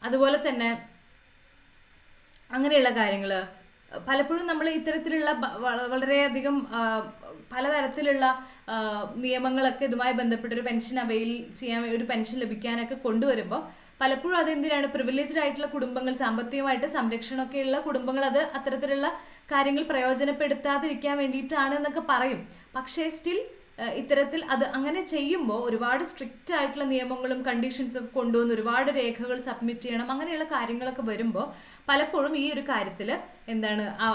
അതുപോലെ തന്നെ അങ്ങനെയുള്ള കാര്യങ്ങൾ പലപ്പോഴും നമ്മൾ ഇത്തരത്തിലുള്ള വളരെയധികം പലതരത്തിലുള്ള നിയമങ്ങളൊക്കെ ഇതുമായി ബന്ധപ്പെട്ടൊരു പെൻഷൻ അവൈൽ ചെയ്യാൻ, ഒരു പെൻഷൻ ലഭിക്കാനൊക്കെ കൊണ്ടുവരുമ്പോൾ പലപ്പോഴും അതെന്തിനാണ് പ്രിവിലേജ്ഡ് ആയിട്ടുള്ള കുടുംബങ്ങൾ, സാമ്പത്തികമായിട്ട് സംരക്ഷണമൊക്കെയുള്ള കുടുംബങ്ങൾ അത് അത്തരത്തിലുള്ള കാര്യങ്ങൾ പ്രയോജനപ്പെടുത്താതിരിക്കാൻ വേണ്ടിയിട്ടാണ് എന്നൊക്കെ പറയും. പക്ഷേ സ്റ്റിൽ ഇത്തരത്തിൽ അത് അങ്ങനെ ചെയ്യുമ്പോൾ ഒരുപാട് സ്ട്രിക്റ്റ് ആയിട്ടുള്ള നിയമങ്ങളും കണ്ടീഷൻസും കൊണ്ടുവന്ന് ഒരുപാട് രേഖകൾ സബ്മിറ്റ് ചെയ്യണം, അങ്ങനെയുള്ള കാര്യങ്ങളൊക്കെ വരുമ്പോൾ പലപ്പോഴും ഈ ഒരു കാര്യത്തിൽ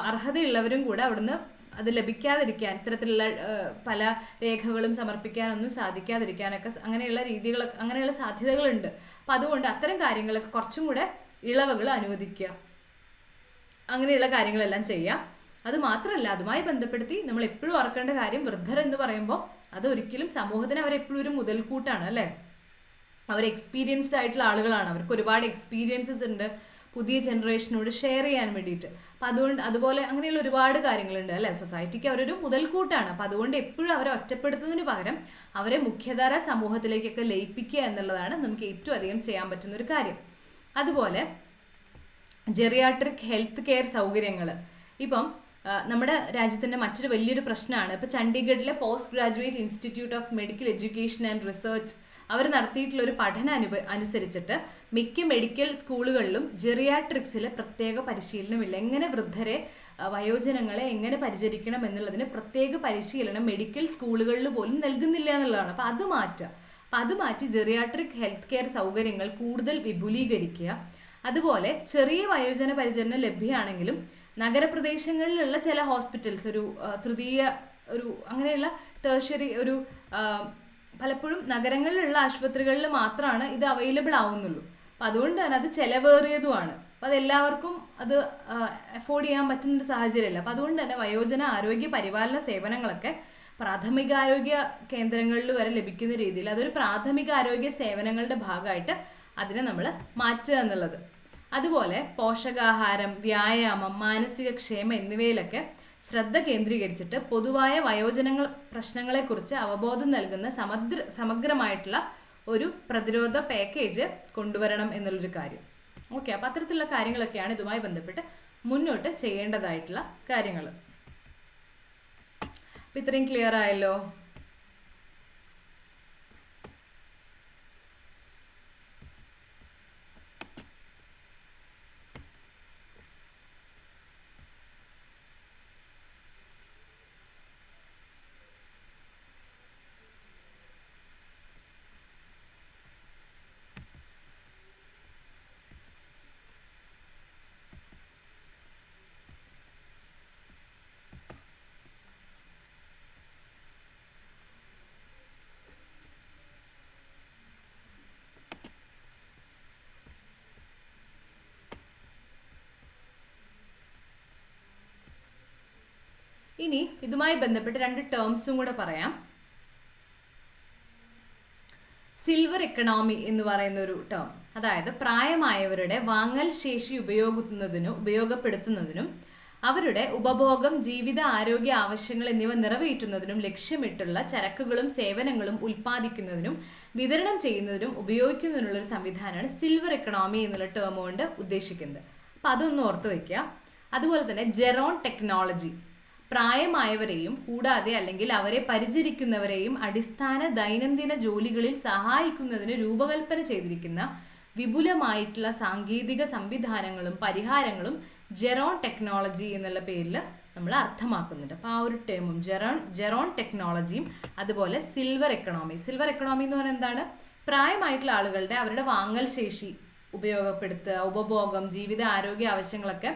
അർഹതയുള്ളവരും കൂടെ അവിടുന്ന് അത് ലഭിക്കാതിരിക്കാൻ, ഇത്തരത്തിലുള്ള പല രേഖകളും സമർപ്പിക്കാനൊന്നും സാധിക്കാതിരിക്കാനൊക്കെ അങ്ങനെയുള്ള സാധ്യതകളുണ്ട്. അപ്പം അതുകൊണ്ട് അത്തരം കാര്യങ്ങളൊക്കെ കുറച്ചും കൂടെ ഇളവുകൾ അനുവദിക്കുക, അങ്ങനെയുള്ള കാര്യങ്ങളെല്ലാം ചെയ്യാം. അത് മാത്രമല്ല, അതുമായി ബന്ധപ്പെടുത്തി നമ്മൾ എപ്പോഴും ഓർക്കേണ്ട കാര്യം, വൃദ്ധർ എന്ന് പറയുമ്പോൾ അതൊരിക്കലും സമൂഹത്തിന് അവരെപ്പോഴും ഒരു മുതൽക്കൂട്ടാണ് അല്ലേ. അവർ എക്സ്പീരിയൻസ്ഡ് ആയിട്ടുള്ള ആളുകളാണ്, അവർക്ക് ഒരുപാട് എക്സ്പീരിയൻസസ് ഉണ്ട് പുതിയ ജനറേഷനോട് ഷെയർ ചെയ്യാൻ വേണ്ടിയിട്ട്. അപ്പം അതുപോലെ അങ്ങനെയുള്ള ഒരുപാട് കാര്യങ്ങളുണ്ട് അല്ലേ. സൊസൈറ്റിക്ക് അവരൊരു മുതൽക്കൂട്ടാണ്. അപ്പം അതുകൊണ്ട് എപ്പോഴും അവരെ ഒറ്റപ്പെടുത്തുന്നതിന് പകരം അവരെ മുഖ്യധാര സമൂഹത്തിലേക്കൊക്കെ ലയിപ്പിക്കുക എന്നുള്ളതാണ് നമുക്ക് ഏറ്റവും അധികം ചെയ്യാൻ പറ്റുന്ന ഒരു കാര്യം. അതുപോലെ ജെറിയാട്രിക് ഹെൽത്ത് കെയർ സൗകര്യങ്ങൾ ഇപ്പം നമ്മുടെ രാജ്യത്തിൻ്റെ മറ്റൊരു വലിയൊരു പ്രശ്നമാണ്. ഇപ്പോൾ ചണ്ഡീഗഡിലെ post graduate institute of medical education and research അവർ നടത്തിയിട്ടുള്ള ഒരു പഠനം അനുസരിച്ചിട്ട് മിക്ക മെഡിക്കൽ സ്കൂളുകളിലും ജെറിയാട്രിക്സിൽ പ്രത്യേക പരിശീലനമില്ല. എങ്ങനെ വൃദ്ധരെ, വയോജനങ്ങളെ എങ്ങനെ പരിചരിക്കണം എന്നുള്ളതിന് പ്രത്യേക പരിശീലനം മെഡിക്കൽ സ്കൂളുകളിൽ പോലും നൽകുന്നില്ല എന്നുള്ളതാണ്. അപ്പോൾ അത് മാറ്റി ജെറിയാട്രിക് ഹെൽത്ത് കെയർ സൗകര്യങ്ങൾ കൂടുതൽ വിപുലീകരിക്കുക. അതുപോലെ ചെറിയ വയോജന പരിചരണം ലഭ്യമാണെങ്കിലും നഗരപ്രദേശങ്ങളിലുള്ള ചില ഹോസ്പിറ്റൽസ് അങ്ങനെയുള്ള ടേർഷ്യറി ഒരു പലപ്പോഴും നഗരങ്ങളിലുള്ള ആശുപത്രികളിൽ മാത്രമാണ് ഇത് അവൈലബിൾ ആവുന്നുള്ളൂ. അപ്പം അതുകൊണ്ട് തന്നെ അത് ചിലവേറിയതുമാണ്. അപ്പം അതെല്ലാവർക്കും അത് അഫോർഡ് ചെയ്യാൻ പറ്റുന്നൊരു സാഹചര്യമല്ല. അപ്പം അതുകൊണ്ട് തന്നെ വയോജന ആരോഗ്യ പരിപാലന സേവനങ്ങളൊക്കെ പ്രാഥമികാരോഗ്യ കേന്ദ്രങ്ങളിൽ വരെ ലഭിക്കുന്ന രീതിയിൽ അതൊരു പ്രാഥമികാരോഗ്യ സേവനങ്ങളുടെ ഭാഗമായിട്ട് അതിനെ നമ്മൾ മാറ്റുക എന്നുള്ളത്. അതുപോലെ പോഷകാഹാരം, വ്യായാമം, മാനസിക ക്ഷേമം എന്നിവയിലൊക്കെ ശ്രദ്ധ കേന്ദ്രീകരിച്ചിട്ട് പൊതുവായ വയോജനങ്ങൾ പ്രശ്നങ്ങളെക്കുറിച്ച് അവബോധം നൽകുന്ന സമഗ്രമായിട്ടുള്ള ഒരു പ്രതിരോധ പാക്കേജ് കൊണ്ടുവരണം എന്നുള്ളൊരു കാര്യം. ഓക്കെ, അപ്പം അത്തരത്തിലുള്ള കാര്യങ്ങളൊക്കെയാണ് ഇതുമായി ബന്ധപ്പെട്ട് മുന്നോട്ട് ചെയ്യേണ്ടതായിട്ടുള്ള കാര്യങ്ങൾ. അപ്പം ഇത്രയും ക്ലിയർ ആയല്ലോ? ഇനി ഇതുമായി ബന്ധപ്പെട്ട് 2 ടേംസും കൂടെ പറയാം. സിൽവർ എക്കണോമി എന്ന് പറയുന്ന ഒരു ടേം, അതായത് പ്രായമായവരുടെ വാങ്ങൽ ശേഷി ഉപയോഗപ്പെടുത്തുന്നതിനും അവരുടെ ഉപഭോഗം, ജീവിത ആരോഗ്യ ആവശ്യങ്ങൾ എന്നിവ നിറവേറ്റുന്നതിനും ലക്ഷ്യമിട്ടുള്ള ചരക്കുകളും സേവനങ്ങളും ഉൽപ്പാദിക്കുന്നതിനും വിതരണം ചെയ്യുന്നതിനും ഉപയോഗിക്കുന്നതിനുള്ളൊരു സംവിധാനമാണ് സിൽവർ എക്കണോമി എന്നുള്ള ടേം കൊണ്ട് ഉദ്ദേശിക്കുന്നത്. അപ്പം അതൊന്ന് ഓർത്ത് വയ്ക്കുക. അതുപോലെ തന്നെ ജെറോൺ ടെക്നോളജി, പ്രായമായവരെയും കൂടാതെ അല്ലെങ്കിൽ അവരെ പരിചരിക്കുന്നവരെയും അടിസ്ഥാന ദൈനംദിന ജോലികളിൽ സഹായിക്കുന്നതിന് രൂപകൽപ്പന ചെയ്തിരിക്കുന്ന വിപുലമായിട്ടുള്ള സാങ്കേതിക സംവിധാനങ്ങളും പരിഹാരങ്ങളും ജെറോൺ ടെക്നോളജി എന്നുള്ള പേരിൽ നമ്മൾ അർത്ഥമാക്കുന്നുണ്ട്. അപ്പോൾ ആ ഒരു ടേമും ജെറോൺ ടെക്നോളജിയും അതുപോലെ സിൽവർ എക്കണോമി എന്ന് പറഞ്ഞാൽ എന്താണ്? പ്രായമായിട്ടുള്ള ആളുകളുടെ അവരുടെ വാങ്ങൽ ശേഷി ഉപയോഗപ്പെടുത്തുക, ഉപഭോഗം, ജീവിത ആരോഗ്യ ആവശ്യങ്ങളൊക്കെ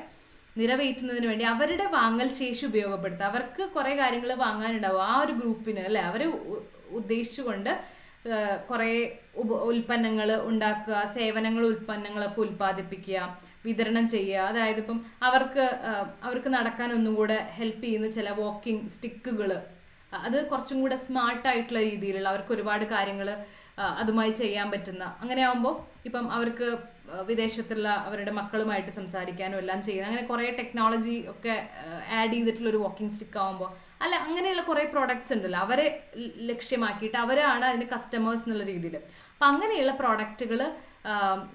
നിറവേറ്റുന്നതിന് വേണ്ടി അവരുടെ വാങ്ങൽ ശേഷി ഉപയോഗപ്പെടുത്തുക. അവർക്ക് കുറേ കാര്യങ്ങൾ വാങ്ങാനുണ്ടാവും, ആ ഒരു ഗ്രൂപ്പിന് അല്ലെ, അവരെ ഉദ്ദേശിച്ചുകൊണ്ട് കുറേ ഉൽപ്പന്നങ്ങൾ ഉണ്ടാക്കുക, സേവനങ്ങൾ, ഉൽപ്പന്നങ്ങളൊക്കെ ഉൽപ്പാദിപ്പിക്കുക, വിതരണം ചെയ്യുക. അതായത് ഇപ്പം അവർക്ക് നടക്കാൻ ഒന്നും കൂടെ ഹെൽപ്പ് ചെയ്യുന്ന ചില വാക്കിംഗ് സ്റ്റിക്കുകൾ, അത് കുറച്ചും കൂടെ സ്മാർട്ടായിട്ടുള്ള രീതിയിലുള്ള, അവർക്ക് ഒരുപാട് കാര്യങ്ങൾ അതുമായി ചെയ്യാൻ പറ്റുന്ന, അങ്ങനെ ആകുമ്പോൾ ഇപ്പം അവർക്ക് വിദേശത്തുള്ള അവരുടെ മക്കളുമായിട്ട് സംസാരിക്കാനും എല്ലാം ചെയ്യുന്ന, അങ്ങനെ കുറേ ടെക്നോളജി ഒക്കെ ആഡ് ചെയ്തിട്ടുള്ള ഒരു വാക്കിംഗ് സ്റ്റിക്ക് ആകുമ്പോൾ, അല്ല അങ്ങനെയുള്ള കുറേ പ്രോഡക്റ്റ്സ് ഉണ്ടല്ലോ, അവരെ ലക്ഷ്യമാക്കിയിട്ട് അവരാണ് അതിൻ്റെ കസ്റ്റമേഴ്സ് എന്നുള്ള രീതിയിൽ. അപ്പം അങ്ങനെയുള്ള പ്രോഡക്റ്റുകൾ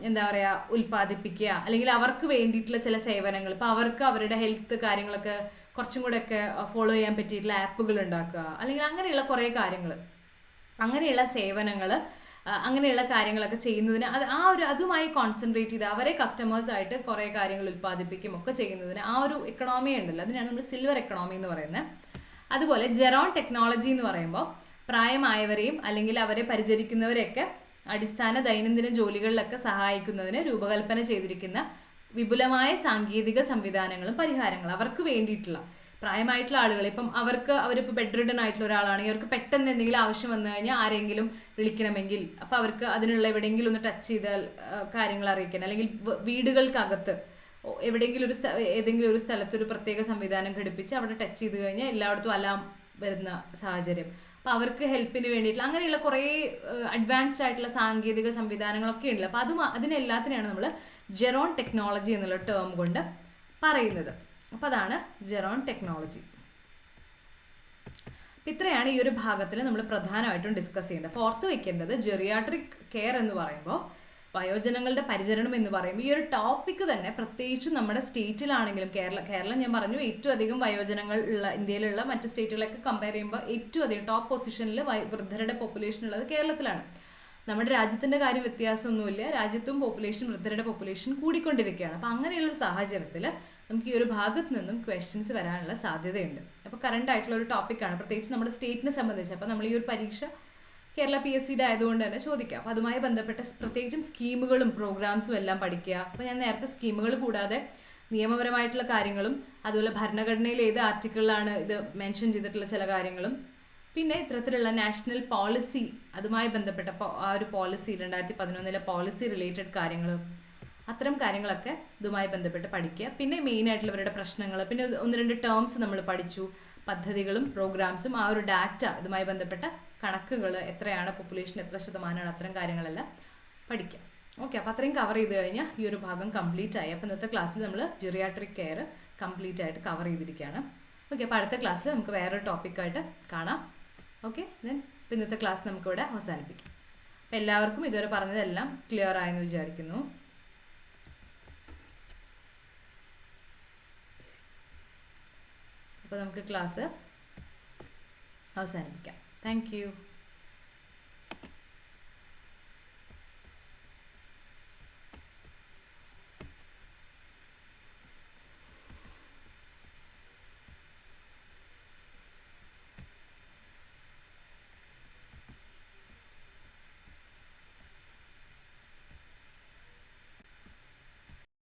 എന്താ പറയുക, ഉൽപ്പാദിപ്പിക്കുക, അല്ലെങ്കിൽ അവർക്ക് വേണ്ടിയിട്ടുള്ള ചില സേവനങ്ങൾ, ഇപ്പം അവർക്ക് അവരുടെ ഹെൽത്ത് കാര്യങ്ങളൊക്കെ കുറച്ചും കൂടെ ഒക്കെ ഫോളോ ചെയ്യാൻ പറ്റിയിട്ടുള്ള ആപ്പുകൾ ഉണ്ടാക്കുക, അല്ലെങ്കിൽ അങ്ങനെയുള്ള കുറേ കാര്യങ്ങൾ, അങ്ങനെയുള്ള സേവനങ്ങൾ, അങ്ങനെയുള്ള കാര്യങ്ങളൊക്കെ ചെയ്യുന്നതിന് അതുമായി കോൺസെൻട്രേറ്റ് ചെയ്ത് അവരെ കസ്റ്റമേഴ്സായിട്ട് കുറേ കാര്യങ്ങൾ ഉൽപ്പാദിപ്പിക്കും ഒക്കെ ചെയ്യുന്നതിന് ആ ഒരു എക്കണോമി ഉണ്ടല്ലോ, അതിനാണ് നമ്മൾ സിൽവർ എക്കണോമി എന്ന് പറയുന്നത്. അതുപോലെ ജെറോൺ ടെക്നോളജി എന്ന് പറയുമ്പോൾ പ്രായമായവരെയും അല്ലെങ്കിൽ അവരെ പരിചരിക്കുന്നവരെയൊക്കെ അടിസ്ഥാന ദൈനംദിന ജോലികളിലൊക്കെ സഹായിക്കുന്നതിന് രൂപകൽപ്പന ചെയ്തിരിക്കുന്ന വിപുലമായ സാങ്കേതിക സംവിധാനങ്ങളും പരിഹാരങ്ങളും അവർക്ക് വേണ്ടിയിട്ടുള്ള പ്രായമായിട്ടുള്ള ആളുകൾ, ഇപ്പം അവരിപ്പോൾ ബെഡ് റിഡൻ ആയിട്ടുള്ള ഒരാളാണെങ്കിൽ അവർക്ക് പെട്ടെന്ന് എന്തെങ്കിലും ആവശ്യം വന്നു കഴിഞ്ഞാൽ ആരെങ്കിലും വിളിക്കണമെങ്കിൽ അപ്പോൾ അവർക്ക് അതിനുള്ള എവിടെയെങ്കിലും ഒന്ന് ടച്ച് ചെയ്താൽ കാര്യങ്ങൾ അറിയിക്കാൻ, അല്ലെങ്കിൽ വീടുകൾക്കകത്ത് ഏതെങ്കിലും ഒരു സ്ഥലത്ത് ഒരു പ്രത്യേക സംവിധാനം ഘടിപ്പിച്ച് അവിടെ ടച്ച് ചെയ്ത് കഴിഞ്ഞാൽ എല്ലായിടത്തും അലാം വരുന്ന സാഹചര്യം, അപ്പോൾ അവർക്ക് ഹെൽപ്പിന് വേണ്ടിയിട്ടുള്ള അങ്ങനെയുള്ള കുറേ അഡ്വാൻസ്ഡ് ആയിട്ടുള്ള സാങ്കേതിക സംവിധാനങ്ങളൊക്കെ ഉണ്ടല്ലോ. അപ്പോൾ അതിനെല്ലാത്തിനെയാണ് നമ്മൾ ജെറോൺ ടെക്നോളജി എന്നുള്ള ടേം കൊണ്ട് പറയുന്നത്. അപ്പോൾ അതാണ് ജെറോൺ ടെക്നോളജി. അപ്പം ഇത്രയാണ് ഈ ഒരു ഭാഗത്തിൽ നമ്മൾ പ്രധാനമായിട്ടും ഡിസ്കസ് ചെയ്യുന്നത്. അപ്പോൾ ഓർത്ത് വയ്ക്കേണ്ടത്, ജെറിയാട്രിക് കെയർ എന്ന് പറയുമ്പോൾ, വയോജനങ്ങളുടെ പരിചരണം എന്ന് പറയുമ്പോൾ, ഈ ഒരു ടോപ്പിക്ക് തന്നെ പ്രത്യേകിച്ചും നമ്മുടെ സ്റ്റേറ്റിലാണെങ്കിലും കേരളം ഞാൻ പറഞ്ഞു ഏറ്റവും അധികം വയോജനങ്ങൾ ഉള്ള ഇന്ത്യയിലുള്ള മറ്റ് സ്റ്റേറ്റുകളൊക്കെ കമ്പയർ ചെയ്യുമ്പോൾ ഏറ്റവും അധികം ടോപ്പ് പൊസിഷനിൽ വൃദ്ധരുടെ പോപ്പുലേഷൻ ഉള്ളത് കേരളത്തിലാണ്. നമ്മുടെ രാജ്യത്തിൻ്റെ കാര്യം വ്യത്യാസമൊന്നുമില്ല, രാജ്യത്തും വൃദ്ധരുടെ പോപ്പുലേഷൻ കൂടിക്കൊണ്ടിരിക്കുകയാണ്. അപ്പോൾ അങ്ങനെയുള്ളൊരു സാഹചര്യത്തിൽ നമുക്ക് ഈ ഒരു ഭാഗത്ത് നിന്നും ക്വസ്റ്റ്യൻസ് വരാനുള്ള സാധ്യതയുണ്ട്. അപ്പോൾ കറണ്ട് ആയിട്ടുള്ള ഒരു ടോപ്പിക്കാണ്, പ്രത്യേകിച്ച് നമ്മുടെ സ്റ്റേറ്റിനെ സംബന്ധിച്ച്. അപ്പോൾ നമ്മൾ ഈ ഒരു പരീക്ഷ കേരള PSCയുടെ ആയതുകൊണ്ട് തന്നെ ചോദിക്കാം. അപ്പോൾ അതുമായി ബന്ധപ്പെട്ട പ്രത്യേകിച്ചും സ്കീമുകളും പ്രോഗ്രാംസും എല്ലാം പഠിക്കുക. അപ്പോൾ ഞാൻ നേരത്തെ സ്കീമുകൾ കൂടാതെ നിയമപരമായിട്ടുള്ള കാര്യങ്ങളും അതുപോലെ ഭരണഘടനയിൽ ഏത് ആർട്ടിക്കിളിലാണ് ഇത് മെൻഷൻ ചെയ്തിട്ടുള്ള ചില കാര്യങ്ങളും പിന്നെ ഇത്തരത്തിലുള്ള നാഷണൽ പോളിസി, അതുമായി ബന്ധപ്പെട്ട ആ ഒരു പോളിസി 2011 പോളിസി റിലേറ്റഡ് കാര്യങ്ങൾ, അത്തരം കാര്യങ്ങളൊക്കെ ഇതുമായി ബന്ധപ്പെട്ട് പഠിക്കുക. പിന്നെ മെയിൻ ആയിട്ടുള്ളവരുടെ പ്രശ്നങ്ങൾ, പിന്നെ 1-2 ടേംസ് നമ്മൾ പഠിച്ചു, പദ്ധതികളും പ്രോഗ്രാംസും ആ ഒരു ഡാറ്റ, ഇതുമായി ബന്ധപ്പെട്ട കണക്കുകൾ, എത്രയാണ് പോപ്പുലേഷൻ, എത്ര ശതമാനമാണ്, അത്തരം കാര്യങ്ങളെല്ലാം പഠിക്കാം. ഓക്കെ, അപ്പോൾ അത്രയും കവർ ചെയ്ത് കഴിഞ്ഞാൽ ഈ ഒരു ഭാഗം കംപ്ലീറ്റ് ആയി. അപ്പോൾ ഇന്നത്തെ ക്ലാസ്സിൽ നമ്മൾ ജിറിയാട്രിക് കെയർ കംപ്ലീറ്റ് ആയിട്ട് കവർ ചെയ്തിരിക്കുകയാണ്. ഓക്കെ, അപ്പോൾ അടുത്ത ക്ലാസ്സിൽ നമുക്ക് വേറൊരു ടോപ്പിക്കായിട്ട് കാണാം. ഓക്കെ, ദെൻ ഇപ്പോൾ ഇന്നത്തെ ക്ലാസ് നമുക്കിവിടെ അവസാനിപ്പിക്കാം. അപ്പോൾ എല്ലാവർക്കും ഇതുവരെ പറഞ്ഞതെല്ലാം ക്ലിയർ ആയെന്ന് വിചാരിക്കുന്നു. അപ്പോൾ നമുക്ക് ക്ലാസ് അവസാനിപ്പിക്കാം. Thank you.